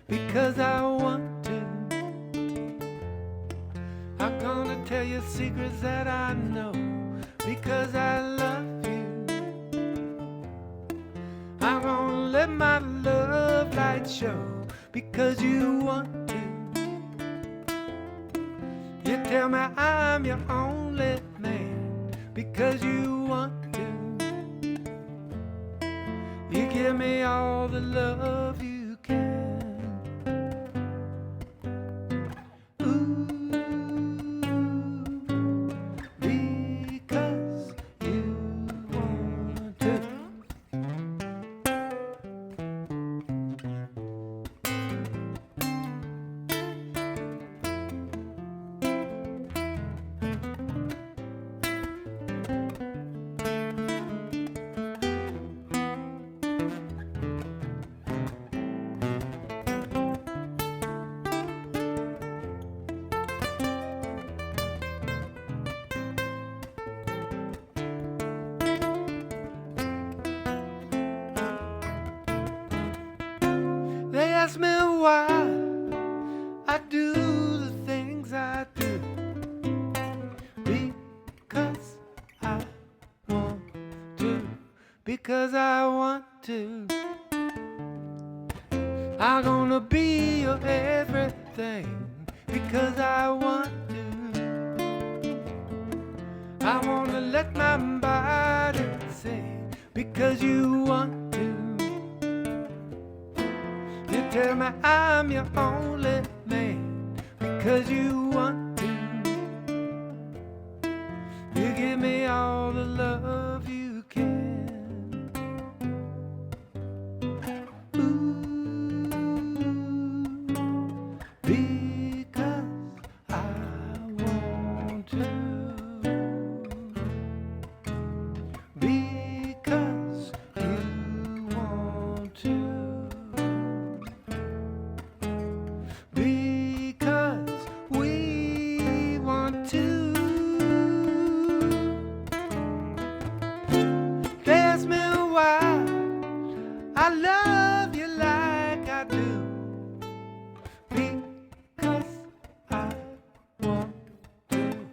Because I want to. I'm gonna tell you secrets that I know. Because I love you. I'm gonna let my love light show. Because you want to. You tell me I'm your only man. Because you want to. You give me all the love you can. why I do the things I do. Because I want to. Because I want to. I'm gonna be your everything. Because I want to. I wanna let my body sing. Because you want to. You tell me I'm your only man. Because you want to. You give me all the love you can. Ooh, because I want to. Because you want to. Because we want to. Ask me why I love you like I do. Because I want to.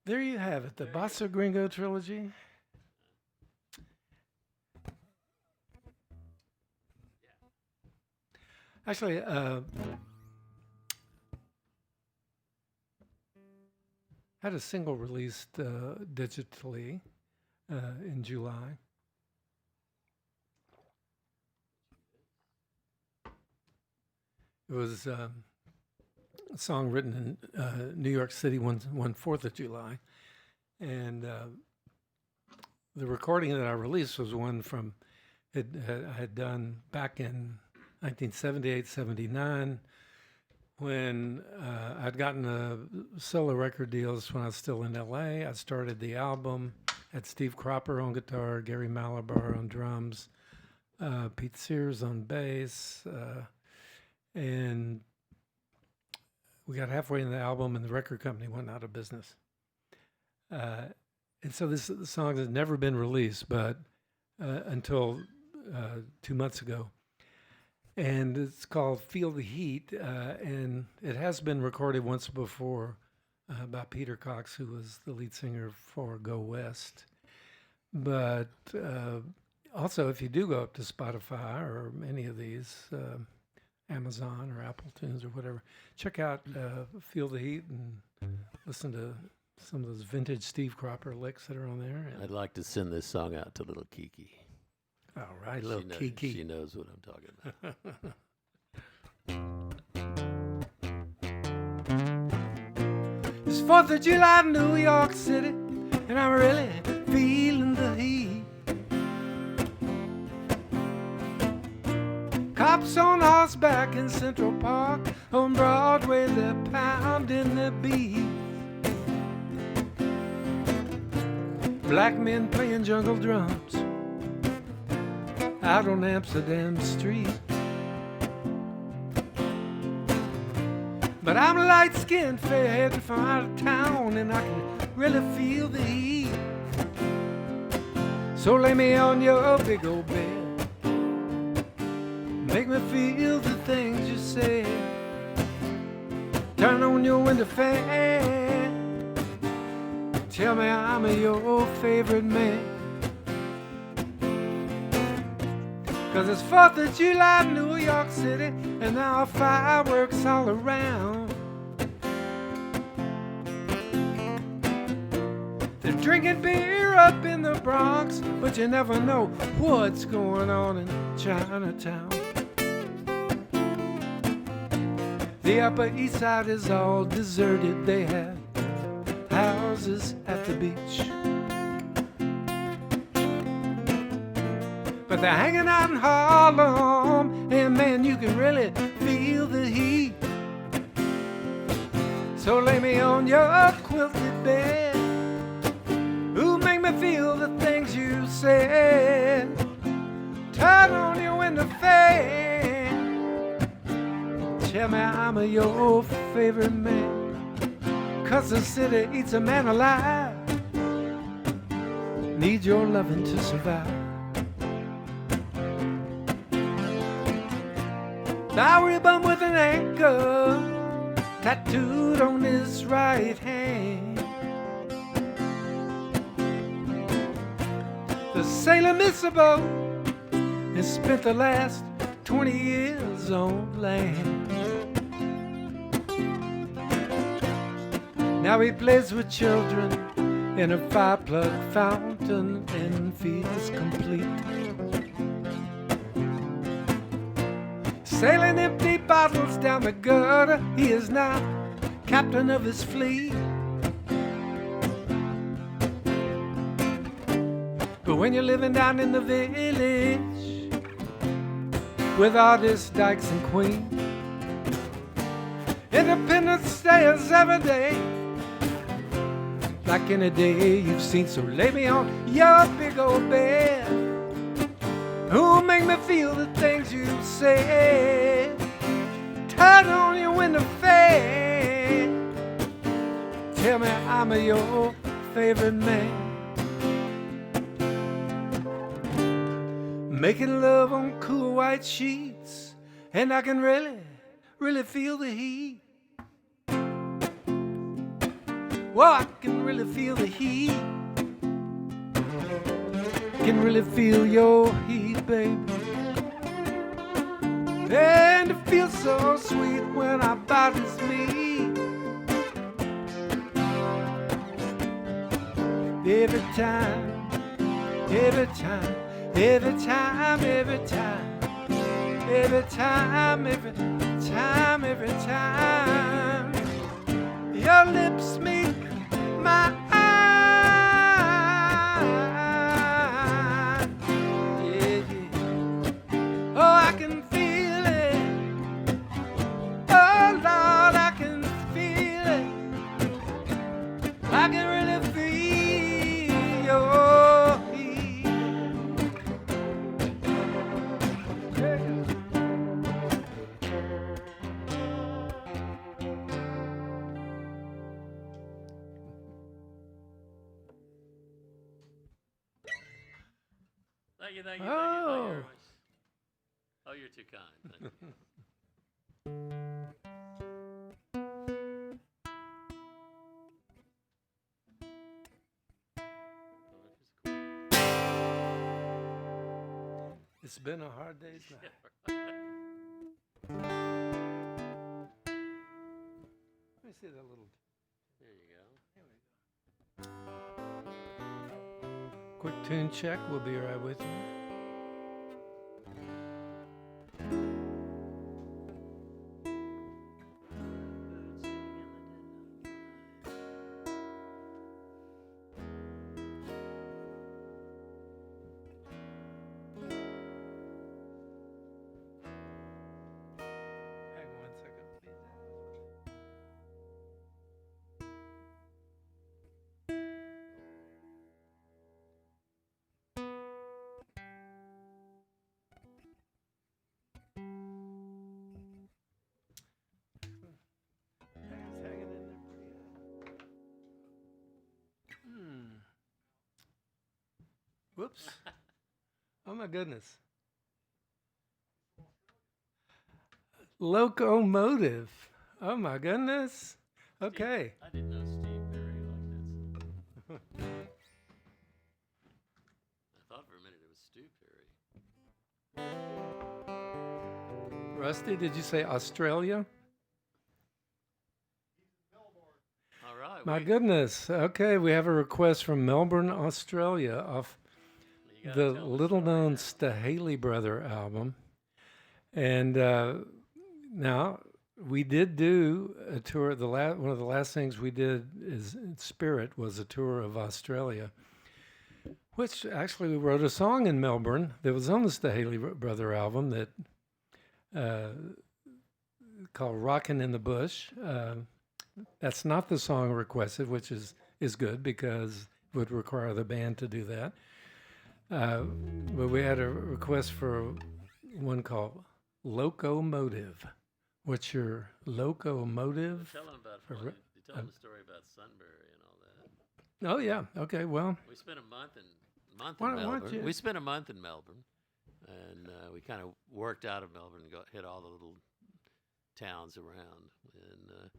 There you have it, the Bossa Gringo trilogy. Actually, had a single released digitally in July. It was a song written in New York City one 4th of July. And the recording that I released was one from I had done back in 1978, 79, when I'd gotten solo record deals when I was still in LA. I started the album, had Steve Cropper on guitar, Gary Malabar on drums, Pete Sears on bass, and we got halfway in the album and the record company went out of business. And so this song has never been released, but until 2 months ago. And it's called Feel the Heat, and it has been recorded once before by Peter Cox, who was the lead singer for Go West. But also, if you do go up to Spotify or any of these, Amazon or Apple Tunes or whatever, check out Feel the Heat and listen to some of those vintage Steve Cropper licks that are on there. I'd like to send this song out to little Kiki. All right, little Kiki. She knows what I'm talking about. It's 4th of July in New York City, and I'm really feeling the heat. Cops on horseback in Central Park, on Broadway they're pounding the beat. Black men playing jungle drums out on Amsterdam Street. But I'm light-skinned, fair-headed from out of town, and I can really feel the heat. So lay me on your big old bed, make me feel the things you say. Turn on your window fan, tell me I'm your favorite man. 'Cause it's 4th of July in New York City, and there are fireworks all around. They're drinking beer up in the Bronx, but you never know what's going on in Chinatown. The Upper East Side is all deserted. They have houses at the beach, but they're hanging out in Harlem, and man, you can really feel the heat. So lay me on your quilted bed, ooh, make me feel the things you said. Turn on your window fan, tell me I'm your favorite man. 'Cause the city eats a man alive, need your loving to survive. Now ribbon with an anchor tattooed on his right hand. The sailor missed a boat and spent the last 20 years on land. Now he plays with children in a fire-plug fountain and feels complete. Sailing empty bottles down the gutter, he is now captain of his fleet. But when you're living down in the village with artists, dykes, and queens, Independence Day is every day, like any day you've seen. So lay me on your big old bed. Who make me feel the things you say? Turn on your window fan. Tell me I'm your favorite man. Making love on cool white sheets, and I can really feel the heat. Well, I can really feel the heat. Can really feel your heat, baby. And it feels so sweet when our bodies meet. Every time, every time, every time, every time, every time, every time, every time, your lips meet my Thank you very much. Oh, you're too kind. Thank you. It's been a hard day's night. Let me see that little. There you go. Quick tune check. We'll be right with you. Whoops. Oh my goodness. Locomotive. Oh my goodness. Okay. I didn't know Steve Perry liked that song. I thought for a minute it was Stu Perry. Rusty, did you say Australia? All right. My goodness. Okay, we have a request from Melbourne, Australia, off the little-known Staehely brother album. And now we did do a tour. One of the last things we did is Spirit was a tour of Australia, which actually we wrote a song in Melbourne that was on the Staehely brother album that called "Rockin' in the Bush." That's not the song requested, which is good because it would require the band to do that. But we had a request for one called Locomotive. What's your locomotive? Tell them about fun. You tell them the story about Sunbury and all that. Oh, yeah. Okay, well. We spent a month in month Why in don't Melbourne. you- We spent a month in Melbourne, and we kind of worked out of Melbourne and hit all the little towns around. And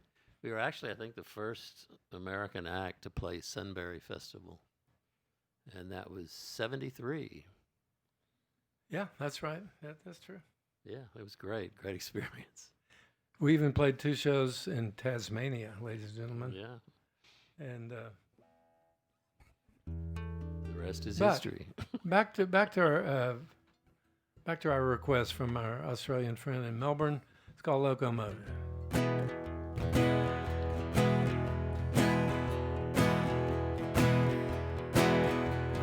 we were actually, I think, the first American act to play Sunbury Festival, and that was '73. Yeah, that's right. That's true. Yeah, it was great. Great experience. We even played 2 shows in Tasmania, ladies and gentlemen. Yeah, And the rest is But- history. back to our request from our Australian friend in Melbourne. It's called Locomotive.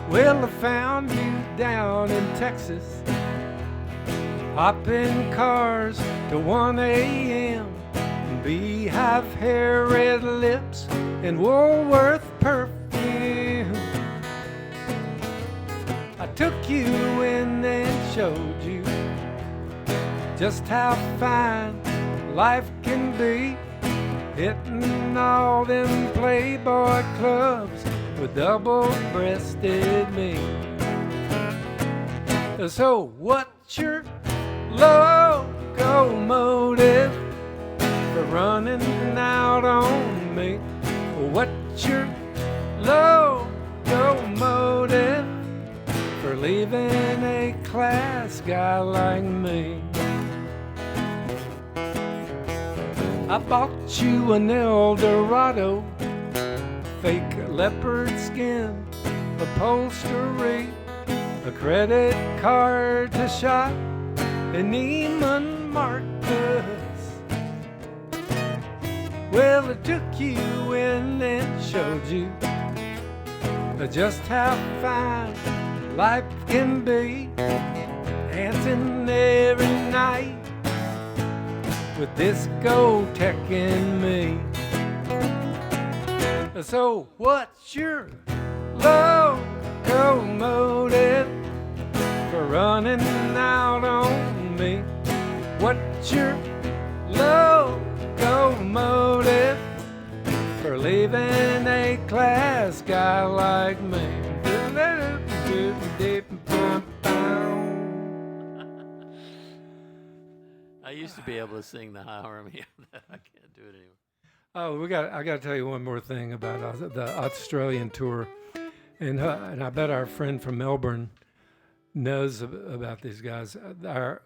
Well, I found you down in Texas, hopping cars to 1 a.m. Beehive hair, red lips, and Woolworth perfume. I took you in and showed you just how fine life can be, hitting all them Playboy clubs with double-breasted me. So what's your locomotive for running out on me? What's your locomotive for leaving a class guy like me? I bought you an Eldorado, fake leopard skin, upholstery, a credit card to shop, and Neiman Marcus. Well, I took you in and showed you just how fine life can be, dancing every night with discotheque in me. So what's your locomotive for running out on me? What's your locomotive for leaving a class guy like me? I used to be able to sing the high harmony of that. I can't do it anymore. Oh, I got to tell you one more thing about the Australian tour, and I bet our friend from Melbourne knows about these guys. The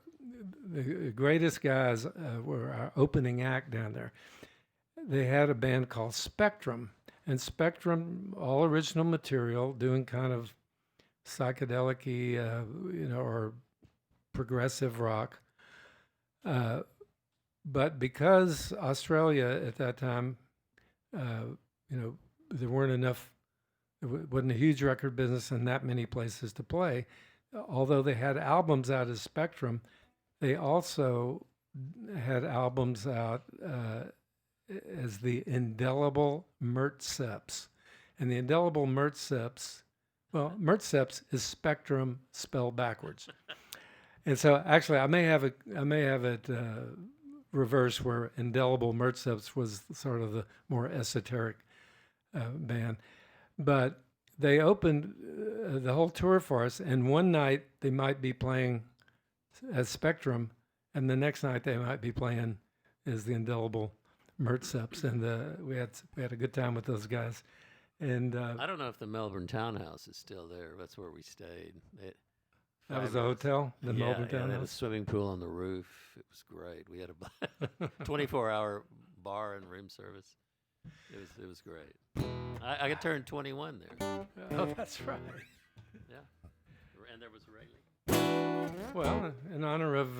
greatest guys were our opening act down there. They had a band called Spectrum, and Spectrum, all original material, doing kind of psychedelic-y, or progressive rock. But because Australia at that time, there weren't enough, wasn't a huge record business and that many places to play. Although they had albums out as Spectrum, they also had albums out as the Indelible Mertseps. And the Indelible Mertseps, well, Mertseps is Spectrum spelled backwards. And so actually I may have it reverse, where Indelible Mertseps was sort of the more esoteric band. But they opened the whole tour for us, and one night they might be playing as Spectrum, and the next night they might be playing as the Indelible Mertseps, and we had a good time with those guys. And I don't know if the Melbourne Townhouse is still there. That's where we stayed. that was the hotel, the Melbourne They had a Townhouse. swimming pool on the roof. It was great. We had a 24-hour bar and room service. It was great. I could turn 21 there. Oh, that's right. Yeah, and there was railing. Well, in honor of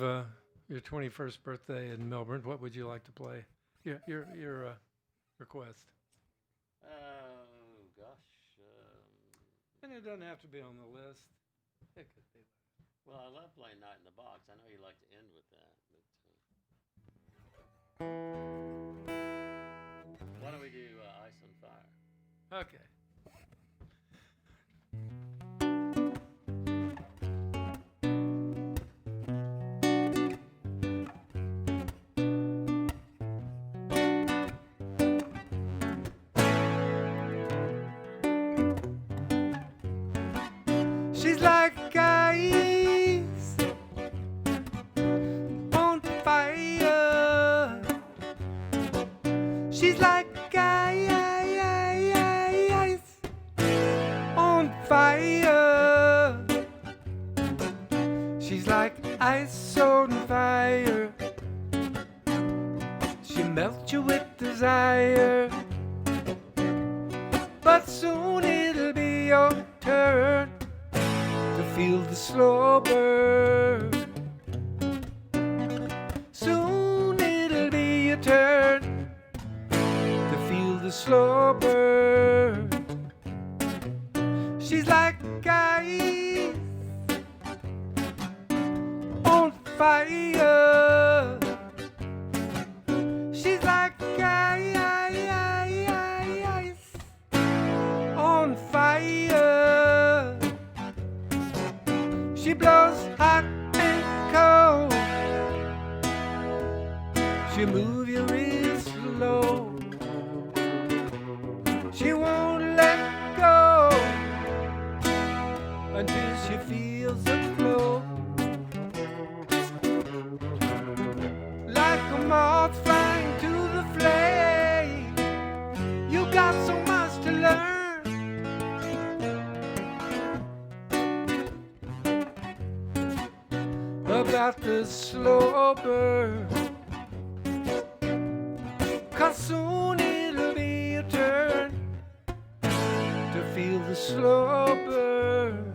your 21st birthday in Melbourne, what would you like to play? Your request. Oh gosh. And it doesn't have to be on the list. It could be. Well, I love playing Night in the Box. I know you like to end with that. But, why don't we do Ice on Fire? Okay. She's like ice on fire. She's like ice on fire. She's like ice on fire. She melts you with desire. But soon it'll be your turn to feel the slow burn. Soon it'll be your turn to feel the slow burn. She's like ice on fire. She's like ice on fire. She blows hot and cold. She move you real slow. She won't let go until she feels the flow. Like a moth flying to the flame, you got so much to learn. About the slow burn. 'Cause soon it'll be your turn to feel the slow burn.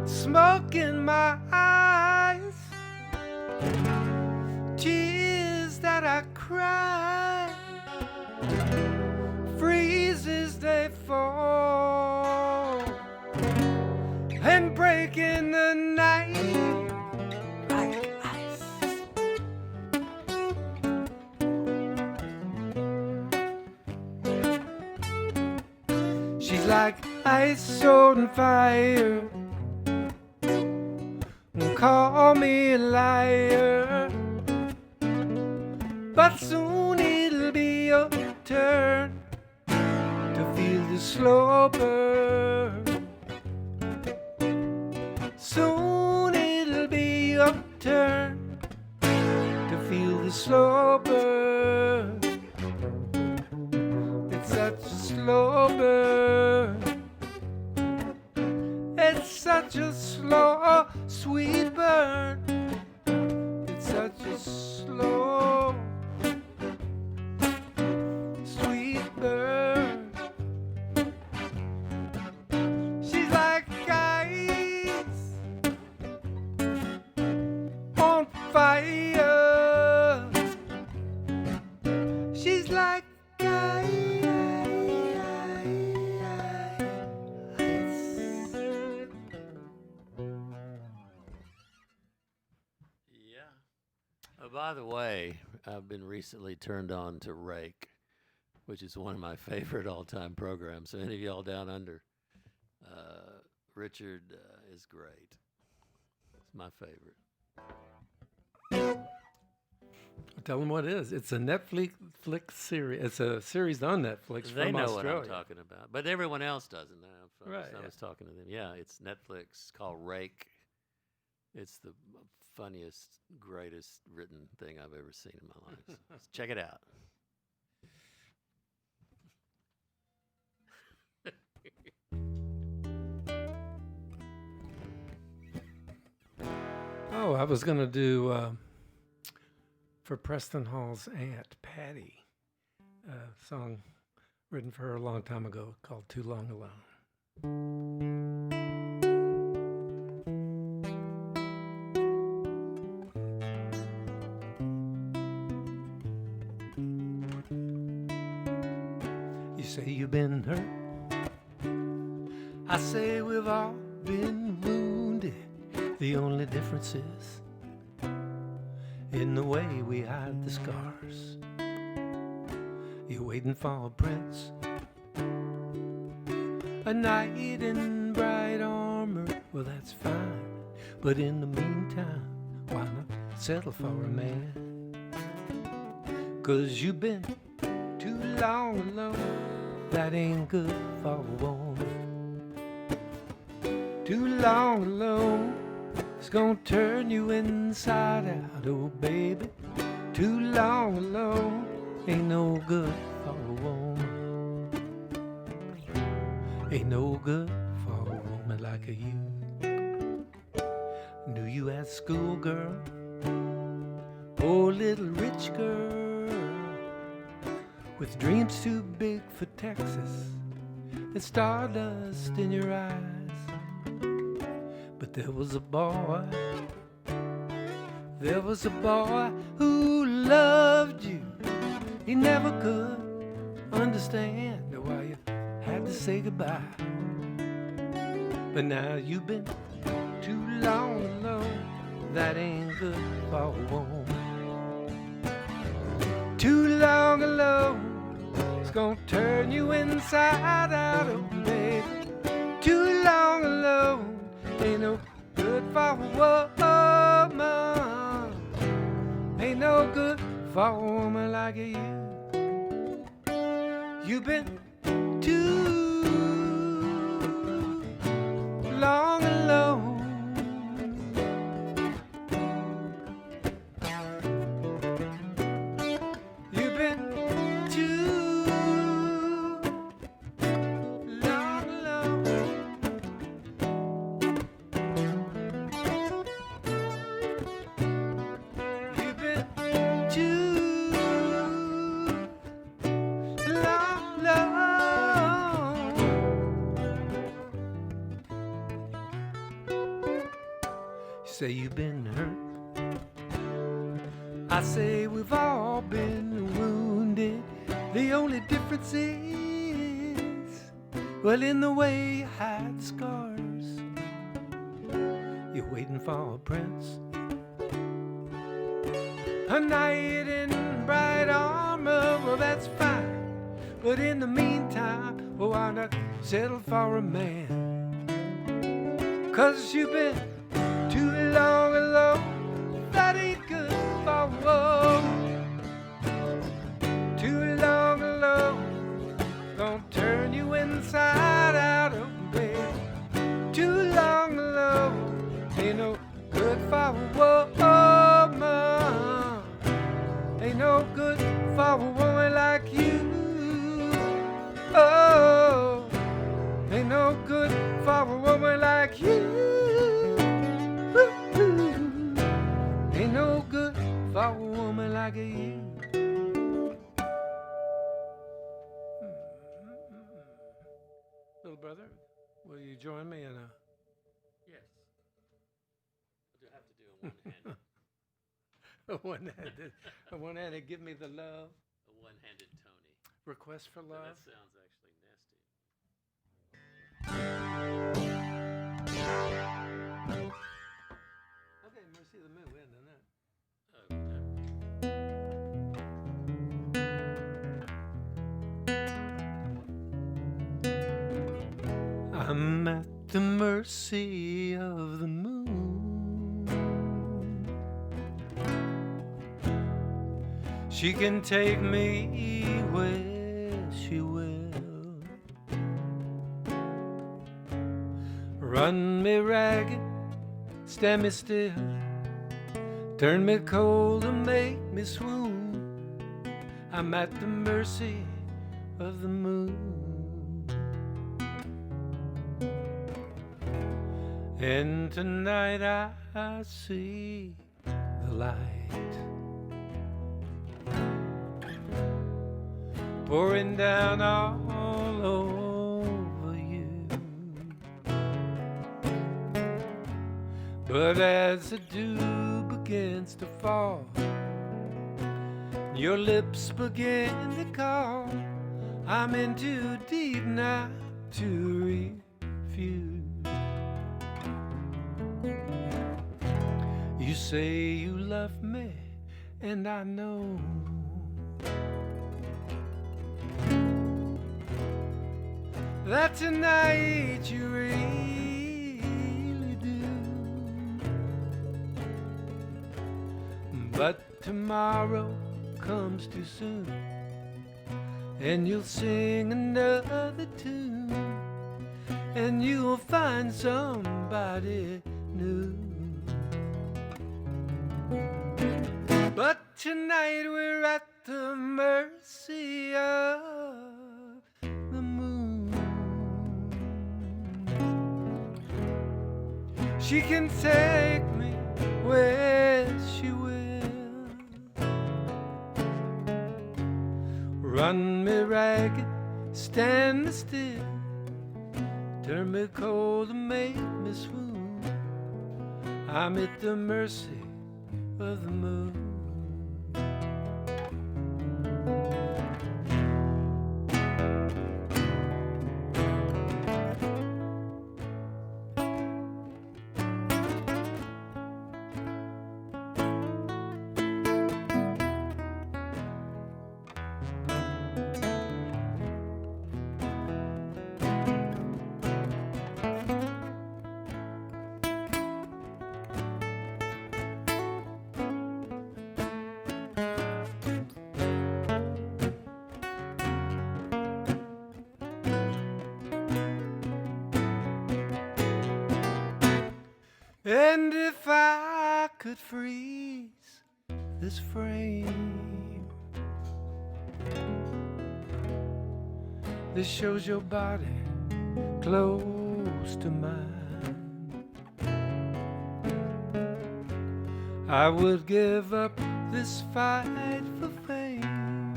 Smoke in my eyes, tears that I cry, freeze as they fall, and break in the night like ice. She's like ice on fire. Call me a liar, but soon it'll be your turn to feel the slow burn. Soon it'll be your turn to feel the slow burn. It's such a slow burn. It's such a slow, sweet burn. It's such a slow, sweet burn. She's like ice on fire. She's like By the way, I've been recently turned on to Rake, which is one of my favorite all-time programs. So any of y'all down under, Richard is great. It's my favorite. Tell them what it is. It's a Netflix series. It's a series on Netflix They from know Australia. what I'm talking about, but everyone else doesn't know. Right, I was talking to them. Yeah, it's Netflix called Rake. It's the funniest, greatest written thing I've ever seen in my life. So check it out. Oh, I was going to do for Preston Hall's aunt, Patty, a song written for her a long time ago called Too Long Alone. you've been hurt. I say we've all been wounded. The only difference is in the way we hide the scars. You're waiting for a prince, a knight in bright armor. Well, that's fine, but in the meantime, why not settle for a man? 'Cause you've been too long alone. That ain't good for a woman. Too long alone, it's gonna turn you inside out, oh baby. Too long alone ain't no good for a woman. Ain't no good for a woman like you. Knew you at school, girl. Oh, little rich girl, with dreams too big for Texas and stardust in your eyes. But there was a boy who loved you. He never could understand why you had to say goodbye. But now you've been too long alone. That ain't good for a woman. Too long alone, it's gonna turn you inside out, oh baby. Too long alone, ain't no good for a woman. Ain't no good for a woman like you. You've been too long alone. You've been too long alone. You've been too long alone. You say you've been hurt. I say we've all been wounded. The only difference is, well, in the way you hide the scars. You're waiting for a prince, a knight in bright armor. Well, that's fine, but in the meantime, well, why not settle for a man? 'Cause you've been too long alone. That ain't good for a woman. Too long alone, gonna turn you inside out, oh baby. Too long alone, ain't no good for a woman. Ain't no good for a woman like you. Oh, ain't no good for a woman like you. Ain't no good for a woman like you. Little brother, will you join me in a... Yes. What do I have to do in one-handed? a one-handed give me the love. A one-handed Tony. Request for That love. sounds actually nasty. Okay, Mercy of the Moon, we haven't done that. I'm at the mercy of the moon. She can take me where she will, run me ragged, stand me still, turn me cold and make me swoon. I'm at the mercy of the moon. And tonight I see the light pouring down all over you. But as the dew begins to fall, your lips begin to call. I'm in too deep now to refuse. You say you love me, and I know that tonight you really do. But tomorrow comes too soon, and you'll sing another tune, and you'll find somebody new. But tonight we're at the mercy of the moon. She can take me where she will, run me ragged, stand me still, turn me cold and make me swoon. I'm at the mercy of the moon. And if I could freeze this frame, this shows your body close to mine, I would give up this fight for fame,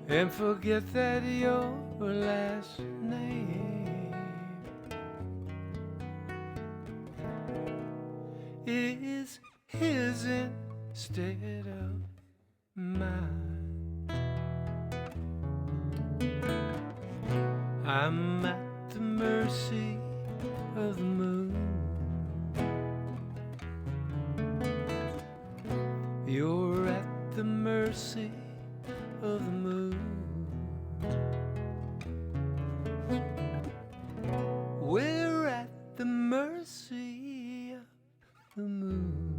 and forget that your last name is his instead of mine. I'm at the mercy of the moon. You're at the mercy of the moon. We're at the mercy of the moon.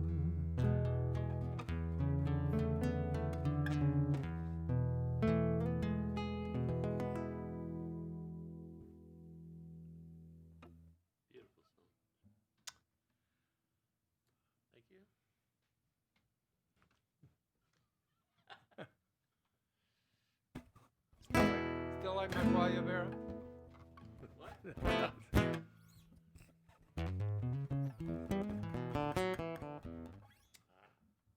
Beautiful song. Thank you. Still like my Guayabera? What?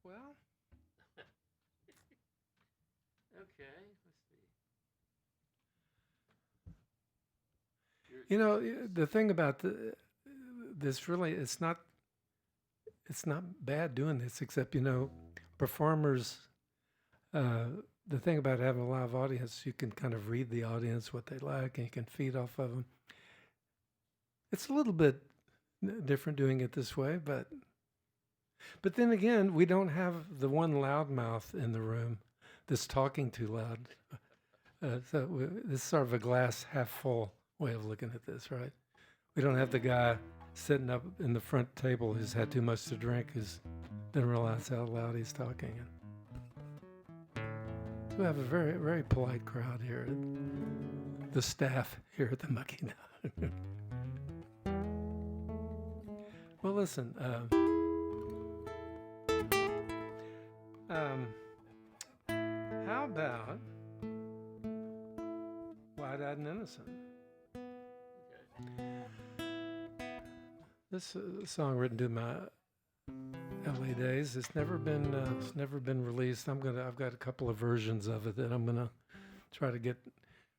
Well, Okay, let's see. you know, the thing about this really, it's not bad doing this, except, you know, performers, the thing about having a live audience, you can kind of read the audience, what they like, and you can feed off of them. It's a little bit different doing it this way, but then again, we don't have the one loudmouth in the room that's talking too loud. This is sort of a glass half full way of looking at this, right? We don't have the guy sitting up in the front table who's had too much to drink, who's doesn't realize how loud he's talking. So we have a very, very polite crowd here, the staff here at the Mucky. Well, listen, how about Wide-Eyed and Innocent? This song written to my LA days. It's never been released. I've got a couple of versions of it that I'm gonna try to get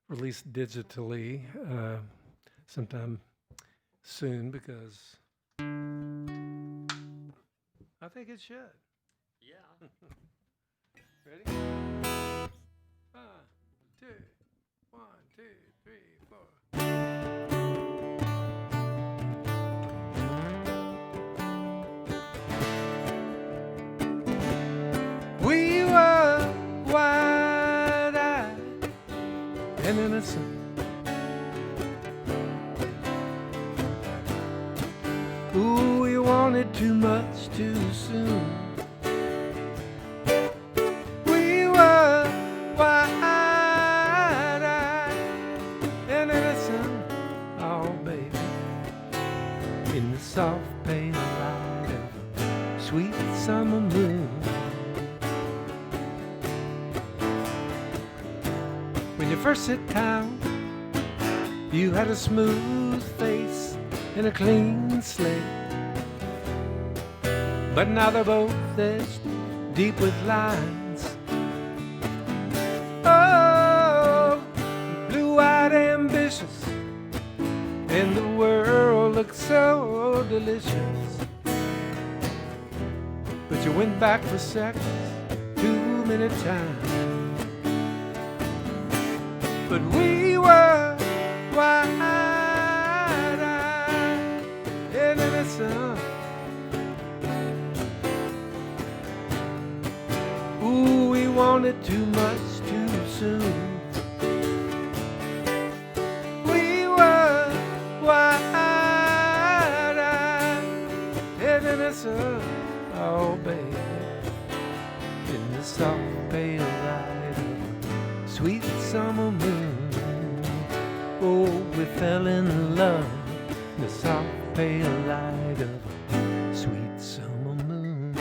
released digitally sometime soon, because I think it should. Yeah. Ready? 1, 2, 1, 2, 3, 4. We were wide-eyed and innocent. Ooh, we wanted too much too soon. We were wide-eyed and innocent. Oh, baby, in the soft pale light of a sweet summer moon. When you first hit town, you had a smooth face and a clean slate. But now they're both etched deep with lines. Oh, blue-eyed ambitious, and the world looks so delicious. But you went back for seconds too many times. But we were wide-eyed and innocent. Ooh, we wanted too much too soon. We were wide-eyed and innocent. Oh, baby, in the soft pale light of a sweet summer moon. Oh, we fell in love in the soft pale light of a sweet summer moon.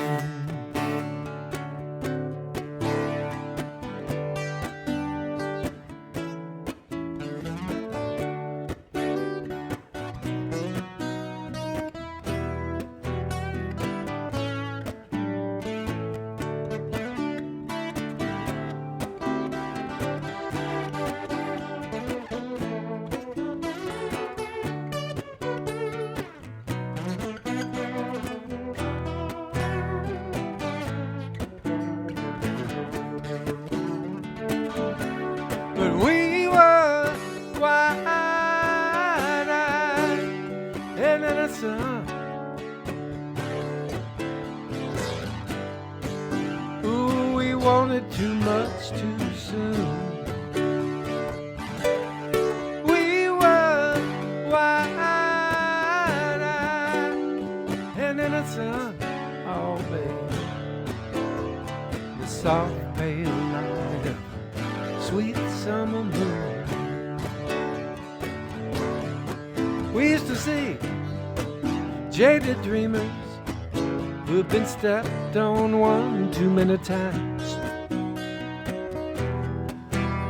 But we were wide-eyed and innocent. Ooh, we wanted too much too soon. We were wide-eyed and innocent. Oh, baby, the soft pale light of sweet summer moon. We used to see jaded dreamers who've been stepped on one too many times.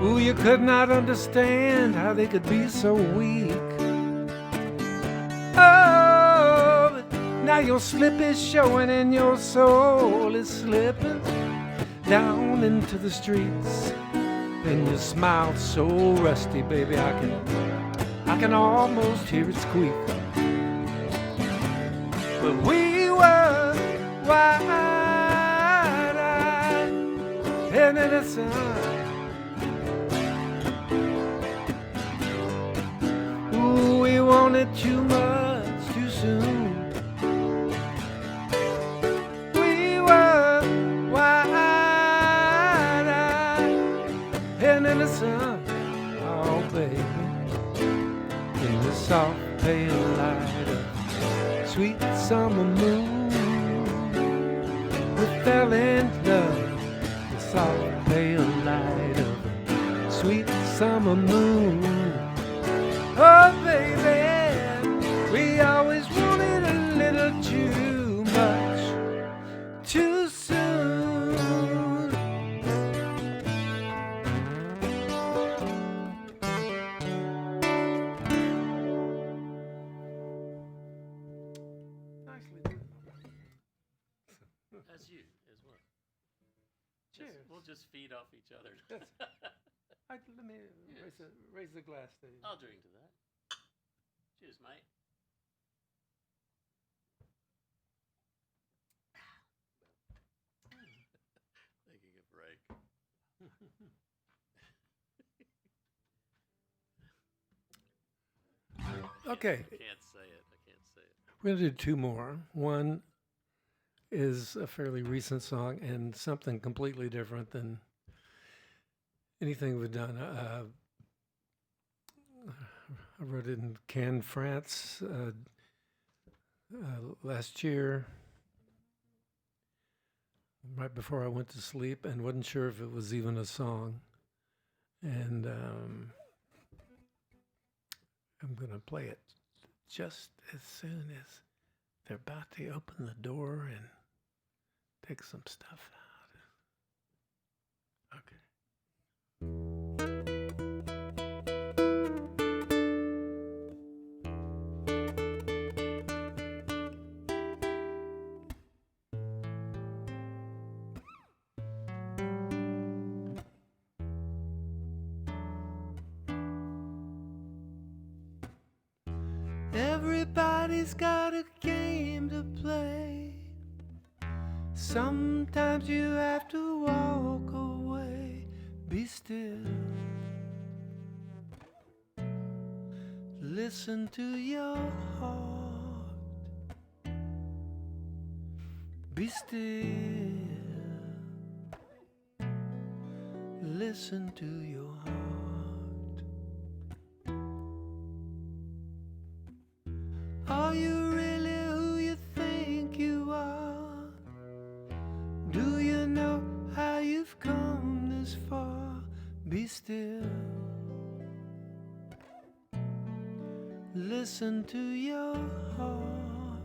Ooh, you could not understand how they could be so weak. Oh, but now your slip is showing and your soul is slipping down into the streets. And your smile so rusty, baby, I can almost hear it squeak. But we were wide-eyed and innocent. Ooh, we wanted too much too soon. We were wide-eyed and innocent. Oh, baby, in the soft pale light of sweet summer moon, we fell in love. The soft pale light of sweet summer moon. Oh, baby, we always wanted a little too much too soon. Nicely done. That's you as well. Cheers. We'll just feed off each other. Let me raise the glass to you. I'll drink to that. Cheers, mate. Taking a break. Okay, I can't say it. I can't say it. we're going to do two more. One is a fairly recent song and something completely different than anything we've done. I wrote it in Cannes, France last year, right before I went to sleep, and wasn't sure if it was even a song. And I'm going to play it just as soon as they're about to open the door and take some stuff out. Okay. Everybody's got a game to play. Sometimes you have to walk away. Be still. Listen to your heart. Be still. Listen to your heart. Are you really who you think you are? Do you know how you've come this far? Be still. Listen to your heart.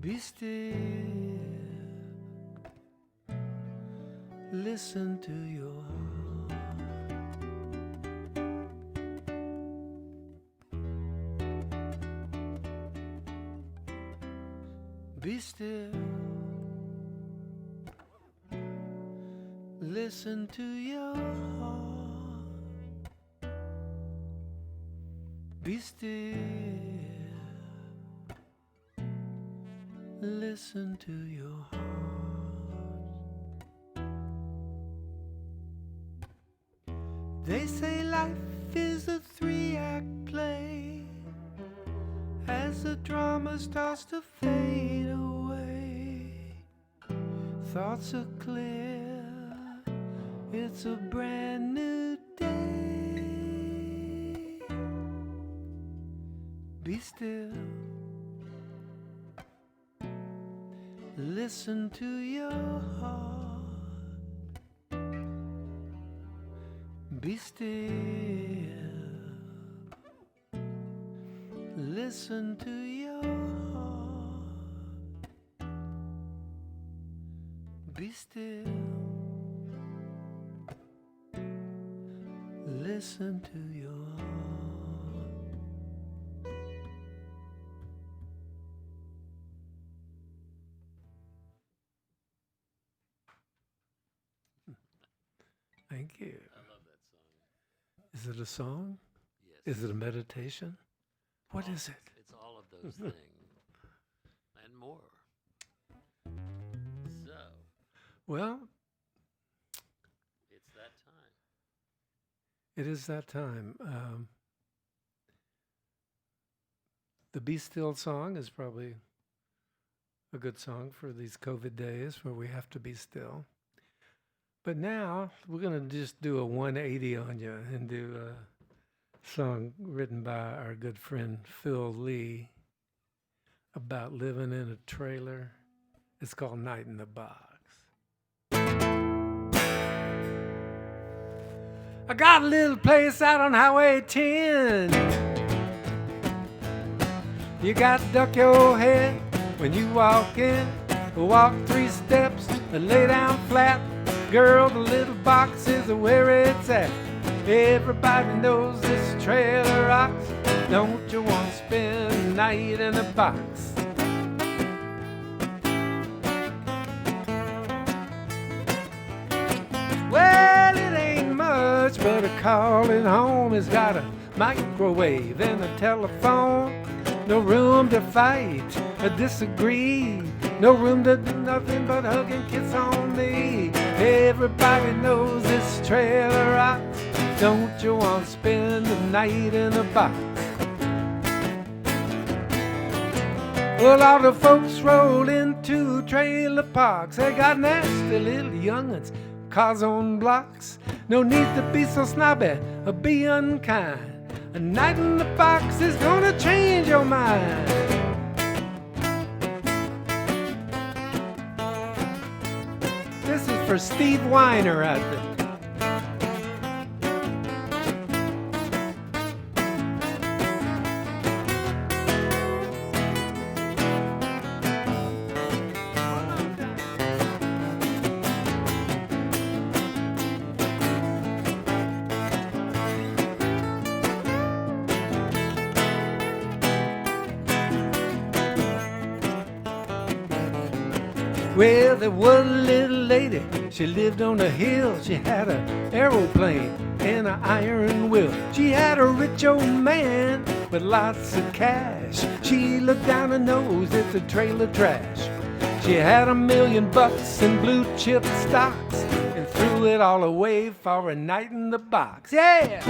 Be still. Listen to your heart. Be still. Listen to your heart. Be still. Listen to your heart. They say life is a 3-act play. As the drama starts to fade away, thoughts are clear, it's a brand new day. Be still. Listen to your heart. Be still. Listen to your heart. Be still. Listen to your heart. Thank you. I love that song. Is it a song? Yes. Is it a meditation? What is it? It's all of those things and more. So, Well, it's that time. it is that time. The Be Still song is probably a good song for these COVID days where we have to be still. But now we're going to just do a 180 on you and do a song written by our good friend Phil Lee about living in a trailer. It's called Night in the Box. I got a little place out on Highway 10. You got to duck your head when you walk in. Walk 3 steps and lay down flat. Girl, the little box is where it's at. Everybody knows this trailer rocks. Don't you want to spend the night in a box? Well, it ain't much, but a calling home has got a microwave and a telephone. No room to fight or disagree. No room to do nothing but hug and kiss on me. Everybody knows this trailer rocks. Don't you want to spend the night in a box? Well, all the folks roll into trailer parks. They got nasty little young'uns, cars on blocks. No need to be so snobby or be unkind. A night in the box is gonna change your mind. This is for Steve Weiner out there. Well, there was a little lady, she lived on a hill. She had an aeroplane and an iron will. She had a rich old man with lots of cash. She looked down her nose at the trailer trash. She had $1 million in blue chip stocks and threw it all away for a night in the box. Yeah!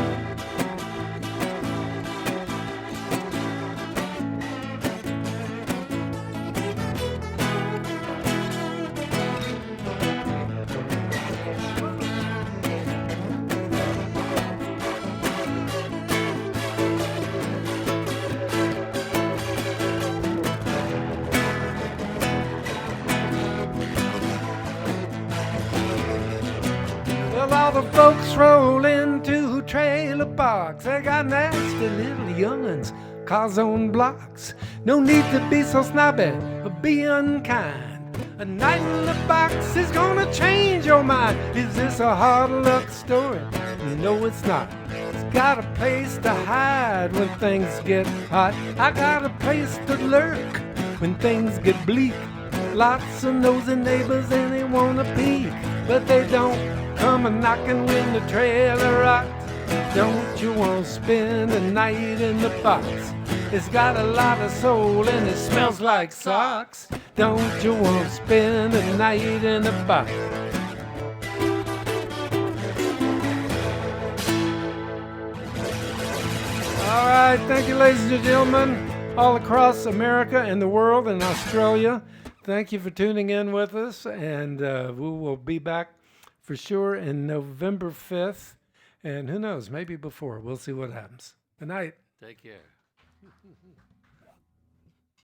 Well, all the folks roll into trailer parks. They got nasty little young'uns, cars on blocks. No need to be so snobby or be unkind. A night in the box is gonna change your mind. Is this a hard luck story? No, it's not. It's got a place to hide when things get hot. I got a place to lurk when things get bleak. Lots of nosy neighbors and they wanna peek, but they don't come a knocking when the trailer rocks. Don't you want to spend a night in the box? It's got a lot of soul and it smells like socks. Don't you want to spend a night in the box? All right, thank you, ladies and gentlemen, all across America and the world and Australia. Thank you for tuning in with us, and we will be back for sure in November 5th, and who knows, maybe before. We'll see what happens. Good night. Take care.